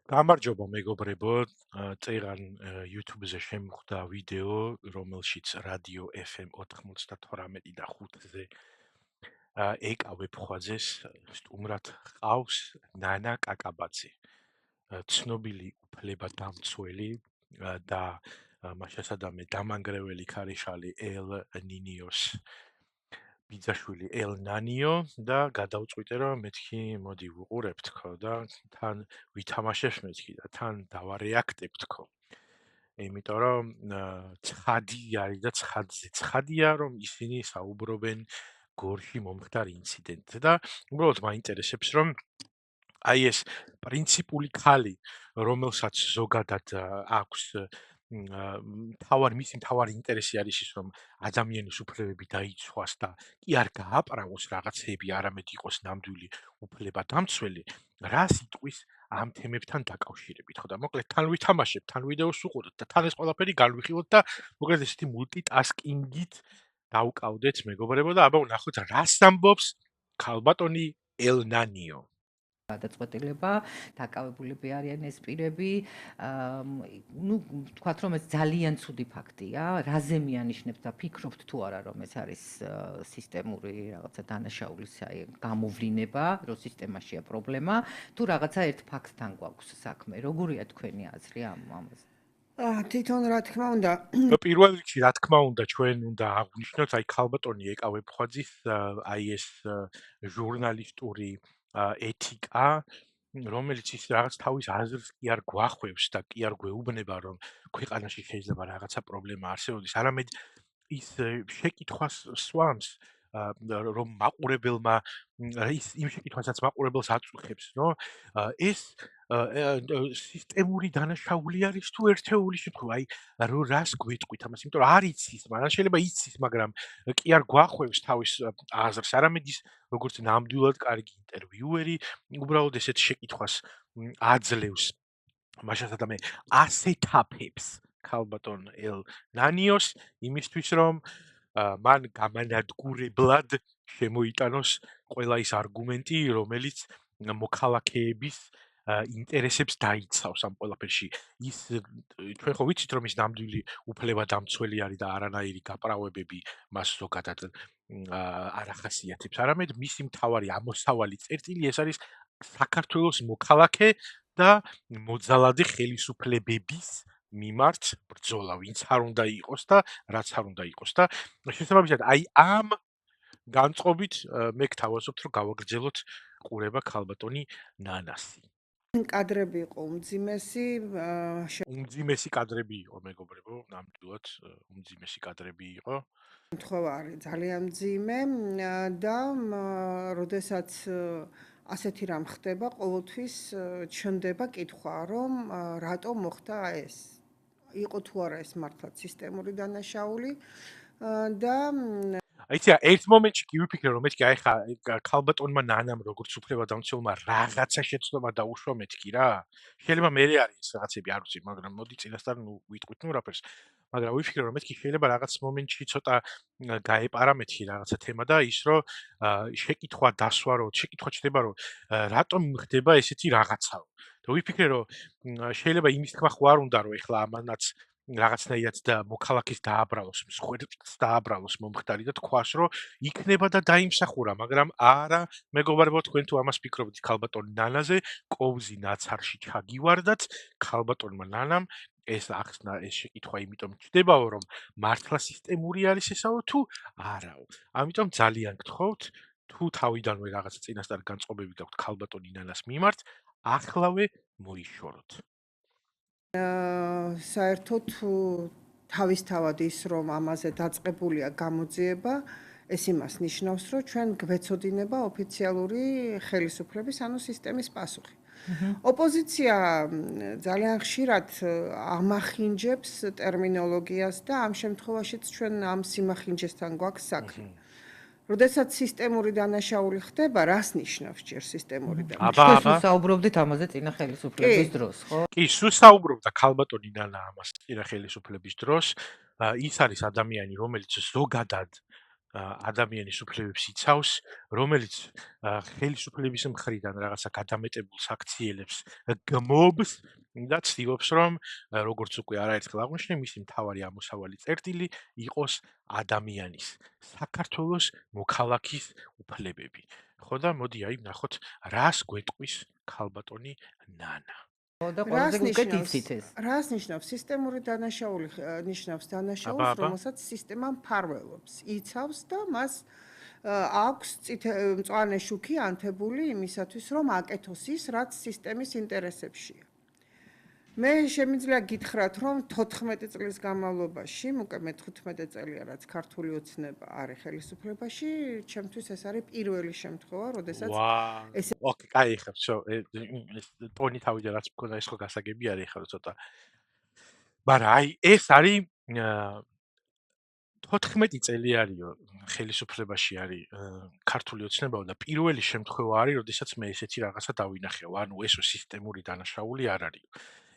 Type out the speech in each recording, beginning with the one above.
გამარჯობა მეგობრებო, წერან YouTube-ზე შემხვდა ვიდეო, რომელშიც რადიო FM 98 და 5-ზე ეკა ვეფხვაძეს სტუმრად ჰყავს ნანა კაკაბაძე, ცნობილი უფლებადამცველი და მაშასადამე დამანგრეველი ქარიშალი ელ ნინიოს ბიძაშვილი ელ ნანიო და გადავწყვიტე რომ მეთქი მოდი ვუყურებ თქო და თან ვითამაშებ მეთქი და თან დავარეაქტებ თქო. იმიტომ რომ ცხადი არის და ცხადია რომ ისინი საუბრობენ გორში მომხდარ ინციდენტზე და უბრალოდ მაინტერესებს რომ აი ეს პრინციპული ხალი რომელსაც ზოგადად აქვს მისი მთავარი ინტერესი არის ის რომ ადამიანის უფლებები დაიცვას და კი არ გააპრალოს რაღაცეები, არამედ იყოს ნამდვილი უფლებადამცველი, რა სიტყვის ამ თემებთან დაკავშირებით, ხო და მოკლედ თან ვითამაშებთ, თან ვიდეოს ვუყურებთ და თან ეს ყველაფერი განვიხილოთ და მოკლედ ესეთი მულტიტასკინგით დავკავდეთ მეგობრებო და აბა ვნახოთ რას ამბობს ქალბატონი ელ ნანიო. გადაწყვეტილება, დაკავებულები არიან ეს პირები, ну, ვთქვათ რომ ეს ძალიან ცუდი ფაქტია, რაზე მიანიშნებთ და ფიქრობთ თუ არა რომ ეს არის სისტემური რაღაცა დანაშაულის გამოვლინება, რომ სისტემაშია პრობლემა, თუ რაღაცა ერთ ფაქტთან გვაქვს საქმე, როგორია თქვენი აზრი ამაზე? თვითონ რა თქმა უნდა პირველ რიგში რა თქმა უნდა ჩვენ უნდა აღვნიშნოთ აი ქალბატონი ეკა ვეფხვაძის აი ეს ჟურნალისტური ეთიკა რომელიც ის რაღაც თავის აზრს კი არ გვახვევს და კი არ გვეუბნება რომ ქვეყანაში შეიძლება რაღაცა პრობლემა არსებობდეს არამედ ის შეკითხვას სვამს რომ მაყურებელმა ის იმ შეკითხვასაც მაყურებელს აწუხებს რომ ეს სისტემური დანაშაული არის თუ ერთეული შემთხვევა აი რომ რას გვეტყვით ამას იმიტომ რომ არ იცის მაგრამ შეიძლება იცის მაგრამ კი არ გვახვევს თავის აზრს არამედ ის როგორც ნამდვილად კარგი ინტერვიუერი უბრალოდ ესეთ შეკითხვას აძლევს მაშასადა მე ასეთაფებს ქალბატონ ელ ნანიოს იმისთვის რომ მან გამანადგურებლად შემოიტანოს ყველა ის არგუმენტი რომელიც მოქალაქეების ინტერესებს დაიცავს ამ ყველაფერში ის ჩვენ ხო ვიცით რომ ის ნამდვილი უფლებადამცველი არის და არანაირი გაправებები მას ზოგადად არ ახასიათებს არამედ მისი მთავარი ამოსავალი წერტილი ეს არის საქართველოს მოქალაქე და მოძალადე ხელისუფლებების მიმართ ბრძოლა, ვინც არ უნდა იყოს და რაც არ უნდა იყოს და შესაბამისად აი ამ განწყობით მე გთავაზობთ რომ გავაგრძელოთ ყურება ქალბატონი ნანასი. კადრები იყო უმძიმესი კადრები იყო მეგობრებო, ნამდვილად უმძიმესი კადრები იყო. შემთხვევა არის ძალიან მძიმე და როდესაც ასეთი რამ ხდება, ყოველთვის ჩნდება კითხვა, რომ რატომ მოხდა ეს? იყო თუ არა ეს მართლაც სისტემური დანაშაული და აიცი ერთ მომენტში კი ვიფიქრე რომ მეთქი აი ხა ქალბატონმა ნანამ როგორც უფლებადამცველმა რაღაცა შეცდომა დაუშვა მეთქი რა შეიძლება მე არის რაღაცები არ ვიცი მაგრამ მოდი წინასწარ ნუ ვიტყვით ნუ რაფერს მაგრამ ვიფიქრე რომ მეთქი შეიძლება რაღაც მომენტში ცოტა გაეპარა მეთქი რაღაცა თემა და ის რომ შეკითხვა დასვა რომ შეკითხვა ჩდება რომ რატომ ხდება ესეთი რაღაცაო და ვიფიქრე რომ შეიძლება იმის თქმა ხო არ უნდა რომ ეხლა ამანაც რაღაცნაირად და მოქალაქის დააბრალოს, მსხვერპლს დააბრალოს მომხდარი და თქვას, რომ იქნება და დაიმსახურა, მაგრამ არა, მეგობრებო, თქვენ თუ ამას ფიქრობთ ქალბატონ ნანაზე, კოვზი ნაცარში ჩაგივარდათ, ქალბატონმა ნანამ ეს ახსნა ეს შეკითხვა იმიტომ ჩდებაო, რომ მართლა სისტემური არის ესაო თუ არაო. ამიტომ ძალიან გთხოვთ, თუ თავიდანვე რაღაცა წინასწარ განწყობები გაქვთ ქალბატონი ნანას მიმართ, ახლავე მოიშოროთ. საერთოდ თავისთავად ის რომ ამაზე დაწყებულია გამოძიება ეს იმას ნიშნავს რომ ჩვენ გვეცოდინება ოფიციალური ხელისუფლების ანუ სისტემის პასუხი. ოპოზიცია ძალიან ხშირად ამახინჯებს ტერმინოლოგიას და ამ შემთხვევაშიც ჩვენ ამ სიმახინჯესთან გვაქვს საქმე. როდესაც სისტემური დანაშაული ხდება, რას ნიშნავს ჯერ სისტემური დანაშაული? სულ საუბრობდით ამაზე წინა ხელისუფლების დროს, ხო? კი, სულ საუბრობდა ქალბატონი ნანა ამას წინა ხელისუფლების დროს. ის არის ადამიანი, რომელიც ზოგადად ადამიანის უფლებებს იცავს, რომელიც ხელისუფლების მხრიდან რაღაცა გადამეტებულს აქციელებს, გმობს და ცდილობს, რომ როგორც უკვე არაერთხელ აღვნიშნე, მისი მთავარი ამოსავალი წერტილი იყოს ადამიანის, საქართველოს მოქალაქის უფლებები. ხო და მოდი აი ვნახოთ, რას გვეტყვის ქალბატონი ნანა. და ყველაზე უკეთ იცით ეს. რას ნიშნავს სისტემური დანაშაული? ნიშნავს დანაშაულს, რომელსაც სისტემა მფარველობს, იცავს და მას აქვს მწვანე შუქი ანთებული იმისათვის, რომ აკეთოს ის, რაც სისტემის ინტერესებშია. მე შემიძლია გითხრათ, რომ 14 წლის განმავლობაში, უკვე მე 15 წელია, რაც ქართული ოცნება არის ხელისუფლებაში, ჩემთვის ეს არის პირველი შემთხვევა, როდესაც ეს ოკეი, კაი ხარ, შო, ტონი თავიდან რაც მქონდა ეს ხო გასაგები არის ხარ ცოტა. მაგრამ აი ეს არის 14 წელი არისო ხელისუფლებაში არის ქართული ოცნება და პირველი შემთხვევა არის, როდესაც მე ესეთი რაღაცა დავინახე. ანუ ესო სისტემური დანაშაული არ არის.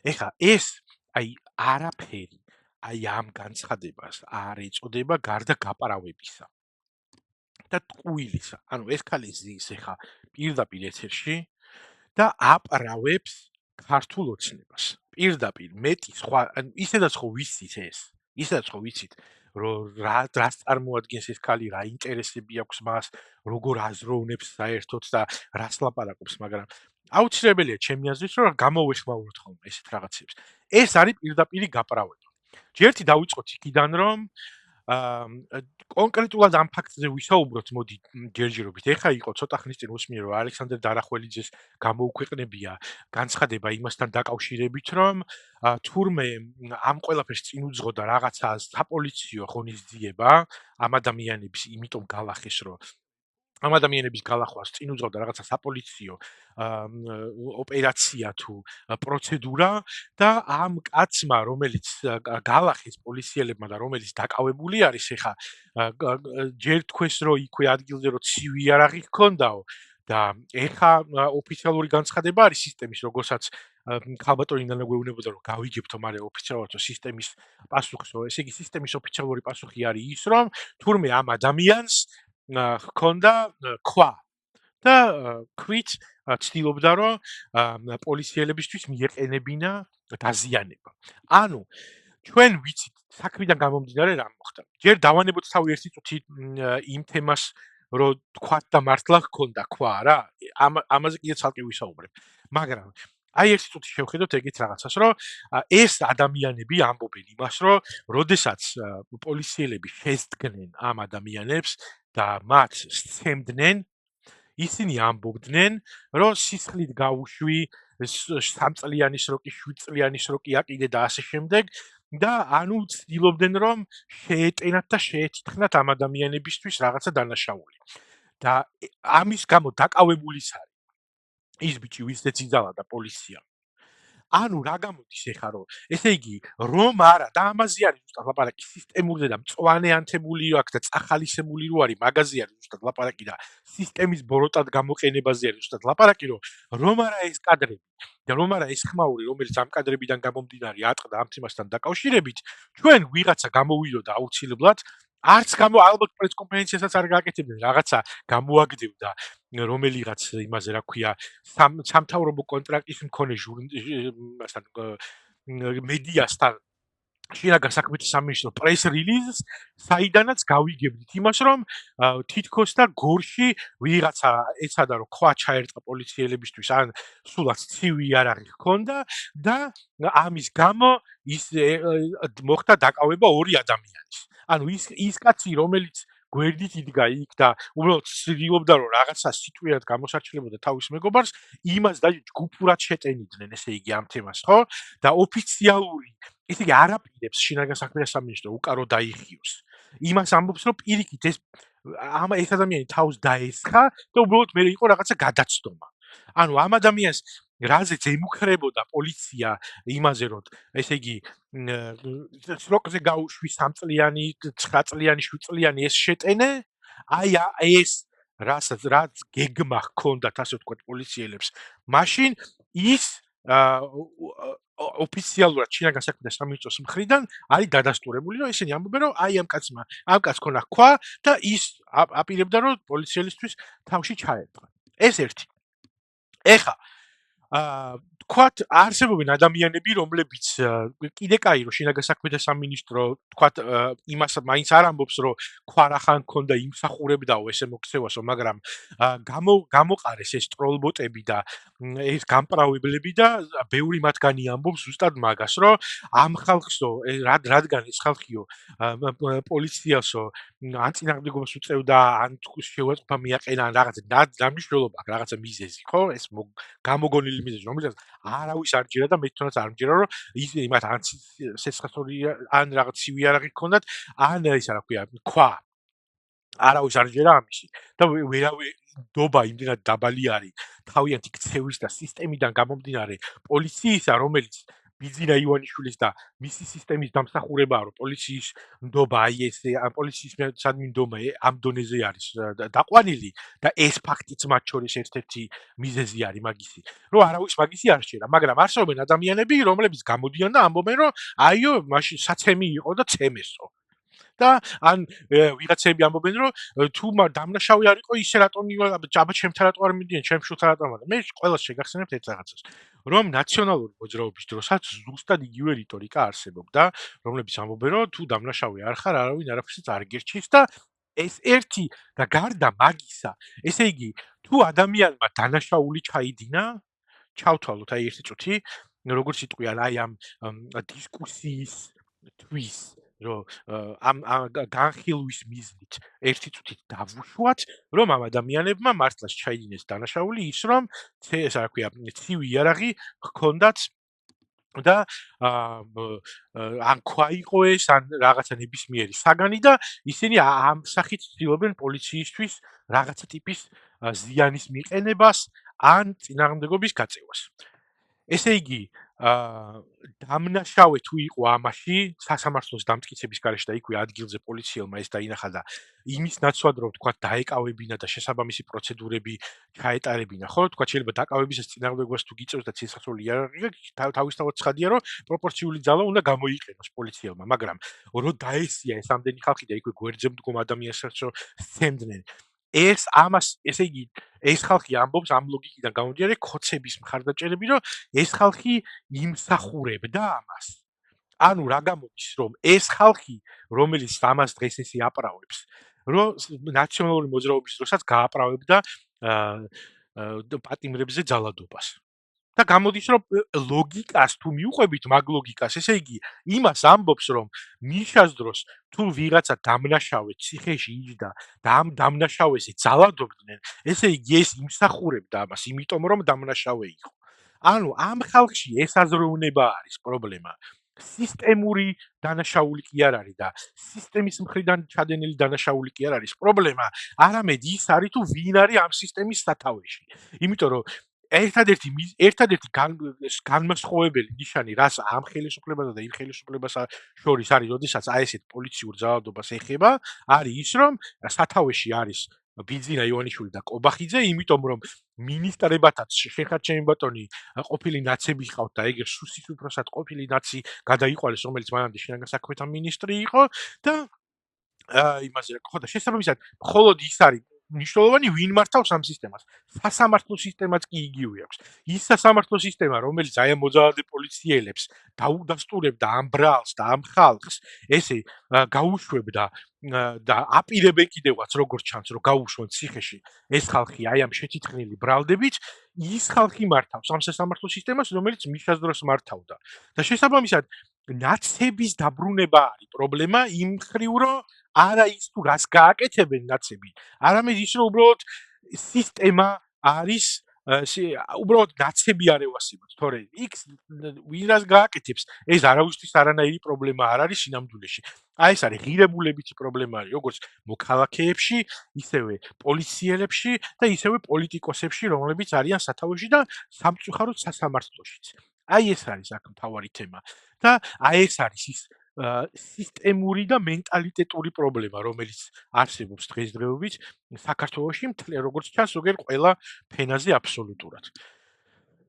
ეხა ეს აი არაფერი აი ამ განცხადებას არ ეწოდება გარდა გაპარავებისა და ტყუილისა. ანუ ეს ქალი ზის ეხა პირდაპირ ეთერში და აპარავებს ქართულ ოცნებას. პირდაპირ მეტი სხვა ისედაც ხო ვიცით ეს. ისედაც ხო ვიცით რომ რას წარმოადგენს ეს ქალი, რა ინტერესები აქვს მას, როგორ აზროვნებს საერთოდ და რას ლაპარაკობს, მაგრამ აუცილებელია ჩემი აზრით, რომ გამოვეხმაუროთ ხოლმე ესეთ რაღაცებს. ეს არის პირდაპირი გაპარავება. ჯერთი დავიწყოთ იქიდან, რომ კონკრეტულად ამ ფაქტზე ვისაუბროთ, მოდი ჯერჯერობით. ეხა იყო ცოტა ხნის წინ უსმენე, რომ ალექსანდრე დარახველიძეს გამოუქვეყნებია განცხადება იმასთან დაკავშირებით, რომ თურმე ამ ყველაფერს წინ უძღოდა რაღაცა საპოლიციო ღონისძიება ამ ადამიანების, იმიტომ გალახეს, რომ ამ ადამიანების გალახვას წინ უძღოდა რაღაცა საპოლიციო ოპერაცია თუ პროცედურა და ამ კაცმა, რომელიც გალახეს პოლიციელებმა და რომელიც დაკავებული არის, ეხა ჯერ თქვეს, რომ იქვე ადგილზე რომ ცივი იარაღი ჰქონდაო და ეხა ოფიციალური განცხადება არის სისტემის, როგორცაც ქალბატონი ნანა გვეუბნებოდა, რომ გავიგებთო, მაგრამ ოფიციალურად სისტემის პასუხსო, ესე იგი სისტემის ოფიციალური პასუხი არის ის, რომ თურმე ამ ადამიანს ჰქონდა ქვა და ქვით ცდილობდა, რომ პოლიციელებისთვის მიეყენებინა დაზიანება. ანუ ჩვენ ვიცით საქმიდან გამომდინარე რა მოხდა. ჯერ დავანებოთ თავი ერთი წუთი იმ თემას, რომ თქვათ და მართლა ჰქონდა ქვა რა. ამაზე კიდე ცალკე ვისაუბრებ. მაგრამ აი ერთი წუთი შევხედოთ ეგეთ რაღაცას, რომ ეს ადამიანები ამბობენ იმას, რომ როდესაც პოლიციელები შესდგნენ ამ ადამიანებს და მათ სცემდნენ, ისინი ამბობდნენ, რომ სისხლით გაუშვი, 3 წლიანი სროკი, 7 წლიანი სროკი აკიდე და ასე შემდეგ და ანუ ცდილობდნენ, რომ შეეტენათ და შეეთითხნათ ამ ადამიანებისთვის რაღაცა დანაშაული. და ამის გამო დაკავებულის არის ის ბიჭი, ვისაც იძალა და პოლიცია. ანუ რა გამოდის ეხა რომ ესე იგი რომ არა და ამაზე არის ზუსტად ლაპარაკი სისტემურზე და მწვანე ანთებული აქვს და წახალისებული რო არის მაგაზე არის ზუსტად ლაპარაკი და სისტემის ბოროტად გამოყენებაზე არის ზუსტად ლაპარაკი რომ არა ეს კადრები და რომ არა ეს ხმაური რომელიც ამ კადრებიდან გამომდინარე ატყდა ამ თემასთან დაკავშირებით ჩვენ ვიღაცა გამოვიდოდა აუცილებლად არც ალბათ პრესკონფერენციასაც არ გააკეთებდნენ რაღაცა გამოაგდებდა რომელიღაც იმაზე რა ქვია სამთავრობო კონტრაქტის მქონე მედიასთან შინაგან საქმეთა სამინისტრო პრეს რილიზს საიდანაც გავიგებდით იმას რომ თითქოს და გორში ვიღაცა ეცადა რომ ქვა ჩაერტყა პოლიციელებისთვის ან სულაც ცივი იარაღი ჰქონდა და ამის გამო ის მოხდა დაკავება ორი ადამიანის ანუ ის კაცი რომელიც გვერდით იდგა იქ და უბრალოდ ცდილობდა რომ რაღაცა სიტყვიერად გამოსარჩელებოდა თავის მეგობარს იმას და ჯგუფურად შეტენიდნენ ესე იგი ამ თემას ხო და ოფიციალური ესე იგი არაპირებს შინაგან საქმეთა სამინისტრო უკარო დაიხიოს იმას ამბობს რომ პირიქით ეს ადამიანი თავს დაესხა და უბრალოდ მე იყო რაღაცა გადაცდომა ანუ ამ ადამიანს რაზეც ემუქრებოდა პოლიცია იმაზე რომ ესე იგი სროკზე გაუშვი 3 წლიანი 9 წლიანი 7 წლიანი ეს შეტენე აი ეს რაც გეგმა ჰქონდათ ასე ვთქვათ პოლიციელებს მაშინ ის ოფიციალურად ჩინական საქმეთა სამინისტროს მხრიდან არის დადასტურებული, რომ ისინი ამბობენ, რომ აი ამ კაცს ქონა ქვა და ის აპირებდა, რომ პოლიციელისთვის თავში ჩაერტყა. ეს ერთი. ეხა თქვათ არსებობენ ადამიანები, რომლებიც კიდე კაი რომ შინაგან საქმეთა სამინისტრო თქვათ იმას მაინც არ ამბობს, რომ ქვა რახან ქონდა იმსახურებდაო ესე მოქცევასო, მაგრამ გამოყარეს ეს ტროლბოტები და ეს გამპრავლებლები და ბევრი მათგანი ამბობს ზუსტად მაგას, რომ ამ ხალხსო რადგან ეს ხალხიო პოლიციასო ან წინააღმდეგობას უწევდა, ან შევაწყობა მიაყენა ან რაღაცა დამნიშნულობა აქვს, რაღაცა მიზეზი, ხო? ეს გამოგონილი მიზეზი, რომელსაც არავის არ ჯერა და მე თვითონაც არ მჯერა, რომ ის იმათ ან სეცხასორი ან რაღაც ცივი არაღი ჰქონდათ, ან ის რა ქვია, ქვა. არავის არ ჯერა ამისი და ვერავე დობა იმდენად დაბალი არის თავიანთი ქცევის და სისტემიდან გამომდინარე პოლიციისა, რომელიც ბიძინა ივანიშვილის და მისი სისტემის დამსახურებაა, რომ პოლიციის ნდობა აი ეს პოლიციის სადმინდომა ამ დონეზე არის დაყვანილი და ეს ფაქტიც მათ შორის ერთ-ერთი მიზეზი არის მაგისი, რომ არავის მაგისი არ შეერა, მაგრამ არსებობენ ადამიანები, რომლებიც გამოდიან და ამბობენ, რომ აიო, მაშინ საცემი იყო და ცემესო. და ან ვიღაცები ამბობენ, რომ თუ დამნაშავე არ იყო, ისე რატომ აბა ჩემთან რატო არ მიდიან, ჩემ შულთან რატომ არა. მე ყველას შეგახსენებთ ერთ რაღაცას, რომ ნაციონალური მოძრაობის დროსაც ზუსტად იგივე რიტორიკა არსებობდა, რომლებიც ამბობენ, რომ თუ დამნაშავე არ ხარ, არავინ არაფერსაც არ გერჩის და ეს ერთი და გარდა მაგისა, ესე იგი, თუ ადამიანმა დანაშაული ჩაიდინა, ჩავთვალოთ აი ერთი წუთი, როგორც იტყვიან, აი ამ დისკუსიის თვის რომ ამ განხილვის მიზნით ერთი წუთით დავუშვათ, რომ ამ ადამიანებმა მართლაც ჩაიდინეს დანაშაული ის, რომ ეს რა ქვია, ცივი იარაღი ჰქონდათ და ან ქვა იყო ეს, ან რაღაცა ნებისმიერი საგანი და ისინი ამ სახით ცდილობენ პოლიციისთვის რაღაცა ტიპის ზიანის მიყენებას ან წინააღმდეგობის გაწევას. ესე იგი, დამნაშავე თუ იყო ამაში, სასამართლოს დამტკიცების გარეშე და იქვე ადგილზე პოლიციელმა ეს დაინახა და იმის ნაცვლად რომ თქვა დაეკავებინა და შესაბამისი პროცედურები ჩაეტარებინა, ხო? თქვა შეიძლება დაკავებისას წინააღმდეგობას თუ გიწევს და ცეცხლსასროლი იარაღი, თავისთავად ცხადია, რომ პროპორციული ძალა უნდა გამოიყენოს პოლიციელმა, მაგრამ რო დაესია ეს ამდენი ხალხი და იქვე გვერდზე მდგომ ადამიანსაც რომ სცემდნენ ეს ამას, ესე იგი, ეს ხალხი ამბობს ამ ლოგიკიდან გამომდინარე ქოცების მხარდაჭერები, რომ ეს ხალხი იმსახურებდა ამას. ანუ რა გამოდის, რომ ეს ხალხი, რომელიც ამას დღეს ესე აპრავებს, რომ ნაციონალური მოძრაობის დროსაც გააправებდა პატიმრებზე ძალადობას. და გამოდის, რომ ლოგიკას თუ მიუყვებით მაგ ლოგიკას, ესე იგი, იმას ამბობს, რომ მიშას დროს თუ ვიღაცა დამნაშავე ციხეში იჯდა და ამ დამნაშავეზე ძალადობდნენ, ესე იგი ეს იმსახურებდა ამას, იმიტომ რომ დამნაშავე იყო. ანუ ამ ხალხში ეს აზროვნება არის პრობლემა. სისტემური დანაშაული კი არ არის და სისტემის მხრიდან ჩადენილი დანაშაული კი არ არის პრობლემა, არამედ ის არის თუ ვინ არის ამ სისტემის სათავეში. იმიტომ რომ ერთადერთი განმასხვავებელი ნიშანი რაც ამ ხელისუფლებასა და იმ ხელისუფლებას შორის არის, როდესაც აი ესეთ პოლიციურ ძალადობას ეხება, არის ის, რომ სათავეში არის ბიძინა ივანიშვილი და კობახიძე, იმიტომ რომ მინისტრებათაც შეხარ ჩემი ბატონი ყოფილი ნაცები ყავთ და ეგერ სუსის უფროსად ყოფილი ნაცი გადაიყვალეს, რომელიც მანამდე შინაგან საქმეთა მინისტრი იყო და იმაზე ხო და შესაბამისად მხოლოდ ის არის მნიშვნელოვანი ვინ მართავს ამ სისტემას. სასამართლო სისტემაც კი იგივე აქვს. ის სასამართლო სისტემა, რომელიც აი ამ მოძალადე პოლიციელებს დაუდასტურებდა ამ ბრალს და ამ ხალხს, ესე გაუშვებდა და აპირებენ კიდევაც როგორც ჩანს, რომ გაუშვენ ციხეში ეს ხალხი აი ამ შეთითქმული ბრალდებით, ის ხალხი მართავს ამ სასამართლო სისტემას, რომელიც მიშას დროს მართავდა. და შესაბამისად ნაცების დაბრუნება არის პრობლემა იმ ხრივ, რომ არა ის თუ რას გააკეთებენ ნაცები, არამედ ის რომ უბრალოდ სისტემა არის უბრალოდ ნაცები არ ევასებათ, თორე იქ ვინ რას გააკეთებს, ეს არავისთვის არანაირი პრობლემა არ არის სინამდვილეში. აი ეს არის ღირებულებითი პრობლემა არის, როგორც მოქალაქეებში, ისევე პოლიციელებში და ისევე პოლიტიკოსებში, რომლებიც არიან სათავეში და სამწუხაროდ სასამართლოშიც. აი ეს არის აქ მთავარი თემა. და აი ეს არის ის სისტემური და მენტალიტეტური პრობლემა, რომელიც არსებობს დღესდღეობით საქართველოში, როგორც ჩანს, ზოგიერთ ყველა ფენაზე აბსოლუტურად.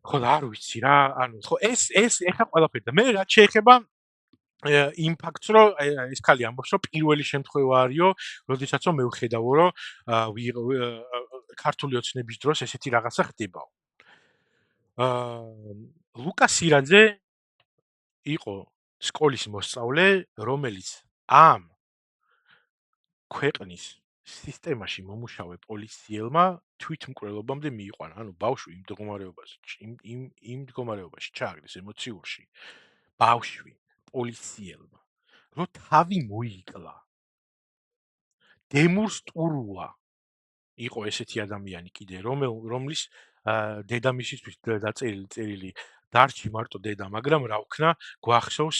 ხო არ ვიცი რა, ანუ ხო ეს ეხა ყველაფერი და მე რაც შეეხება იმ ფაქტს რომ ეს ქალი ამბობს რომ პირველი შემთხვევა არისო, როდესაც რომ მე ვხედავო რომ ქართული ოცნების დროს ესეთი რაღაცა ხდებაო. ლუკა სირაძე იყო სკოლის მოსწავლე, რომელიც ამ ქვეყნის სისტემაში მომუშავე პოლიციელმა თვითმკვლელობამდე მიიყვანა, ანუ ბავშვი იმ მდგომარეობაში ჩააგდეს ემოციურში. ბავშვი პოლიციელმა რო თავი მოიკლა. დემურსტურულა იყო ესეთი ადამიანი კიდე, რომლის დედამისისთვის დაწერილი დარჩი მარტო დედა, მაგრამ რა ვქნა, გვახსოვს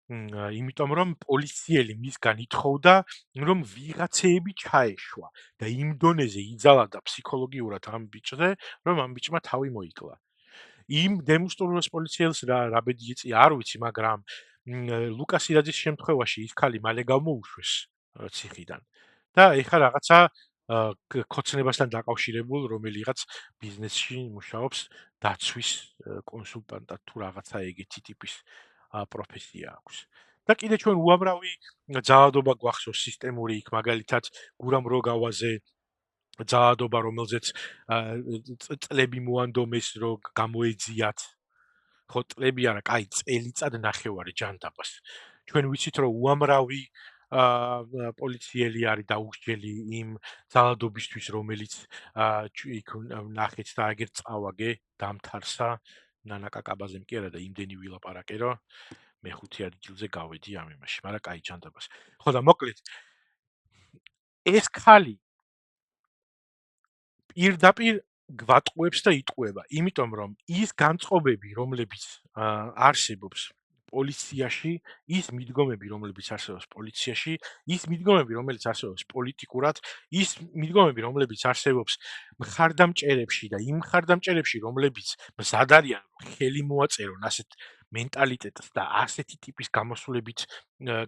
იმიტომ რომ პოლიციელი მისგან ითხოვდა რომ ვიღაცეები ჩაეშვა და იმ დონეზე იძალა ფსიქოლოგიურად ამ ბიჭზე რომ ამ ბიჭმა თავი მოიკლა. იმ დემონსტრუოს პოლიციელს რა ბედი ეწია არ ვიცი, მაგრამ ლუკა სირაძის შემთხვევაში ის ქალი მალე გამოუშვეს ციხიდან და ეხა რაღაცა ქოცნებასთან დაკავშირებულ რომელიღაც ბიზნესში მუშაობს დაცვის კონსულტანტად თუ რაღაცა ეგეთი ტიპის პროფესია აქვს. და კიდე ჩვენ უამრავი ძალადობა გვახსოვს სისტემური იქ მაგალითად გურამ როგავაზე ძალადობა რომელზეც წლები მოანდომეს რომ გამოეძიათ. ხო წლები არა, კაი წელიწად ნახევარი ჯანდაბას. ჩვენ ვიცით რომ უამრავი პოლიციელი არის დაუსჯელი იმ ძალადობისთვის რომელიც იქ ნახეთ და აგერ წავაგე დამთარსა ნანაკაკაბაზემ კი არა და იმდენი ვილაპარაკე რომ მე-5 ადგილზე გავედი ამ იმაში, მაგრამ კაი ჯანდაბას. ხო და მოკლედ ეს ქალი პირდაპირ გვატყუებს და იტყუება, იმიტომ რომ ის განწყობები, რომლებიც არსებობს პოლიციაში, ის მიდგომები, რომლებიც არსებობს პოლიციაში, ის მიდგომები, რომელიც არსებობს პოლიტიკურად, ის მიდგომები, რომლებიც არსებობს მხარდამჭერებში და იმ მხარდამჭერებში, რომლებიც მზად არიან ხელი მოაწერონ ასეთ მენტალიტეტს და ასეთი ტიპის გამოსვლებით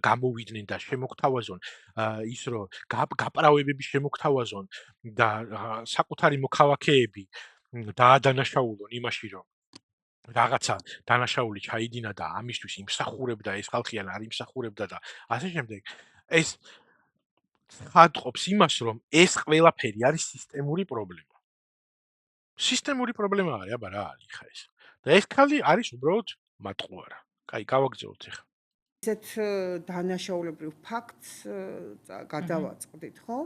გამოვიდნენ და შემოგთავაზონ ის რომ გაპრავებები შემოგთავაზონ და საკუთარი მოქალაქეები დაადანაშაულონ იმაში რომ რაღაცა დანაშაული ჩაიდინა და ამისთვის იმსახურებდა ეს ხალხი ან არ იმსახურებდა და ასე შემდეგ ეს ხადყოფს იმას რომ ეს ყველაფერი არის სისტემური პრობლემა. სისტემური პრობლემა არის, აბა რა არის ხა ეს. და ეს ქალი არის უბრალოდ მატყუარა. კაი, გავაგზავნოთ ახლა. ესეთ დანაშაულებრივ ფაქტს გადავაწყდით, ხო?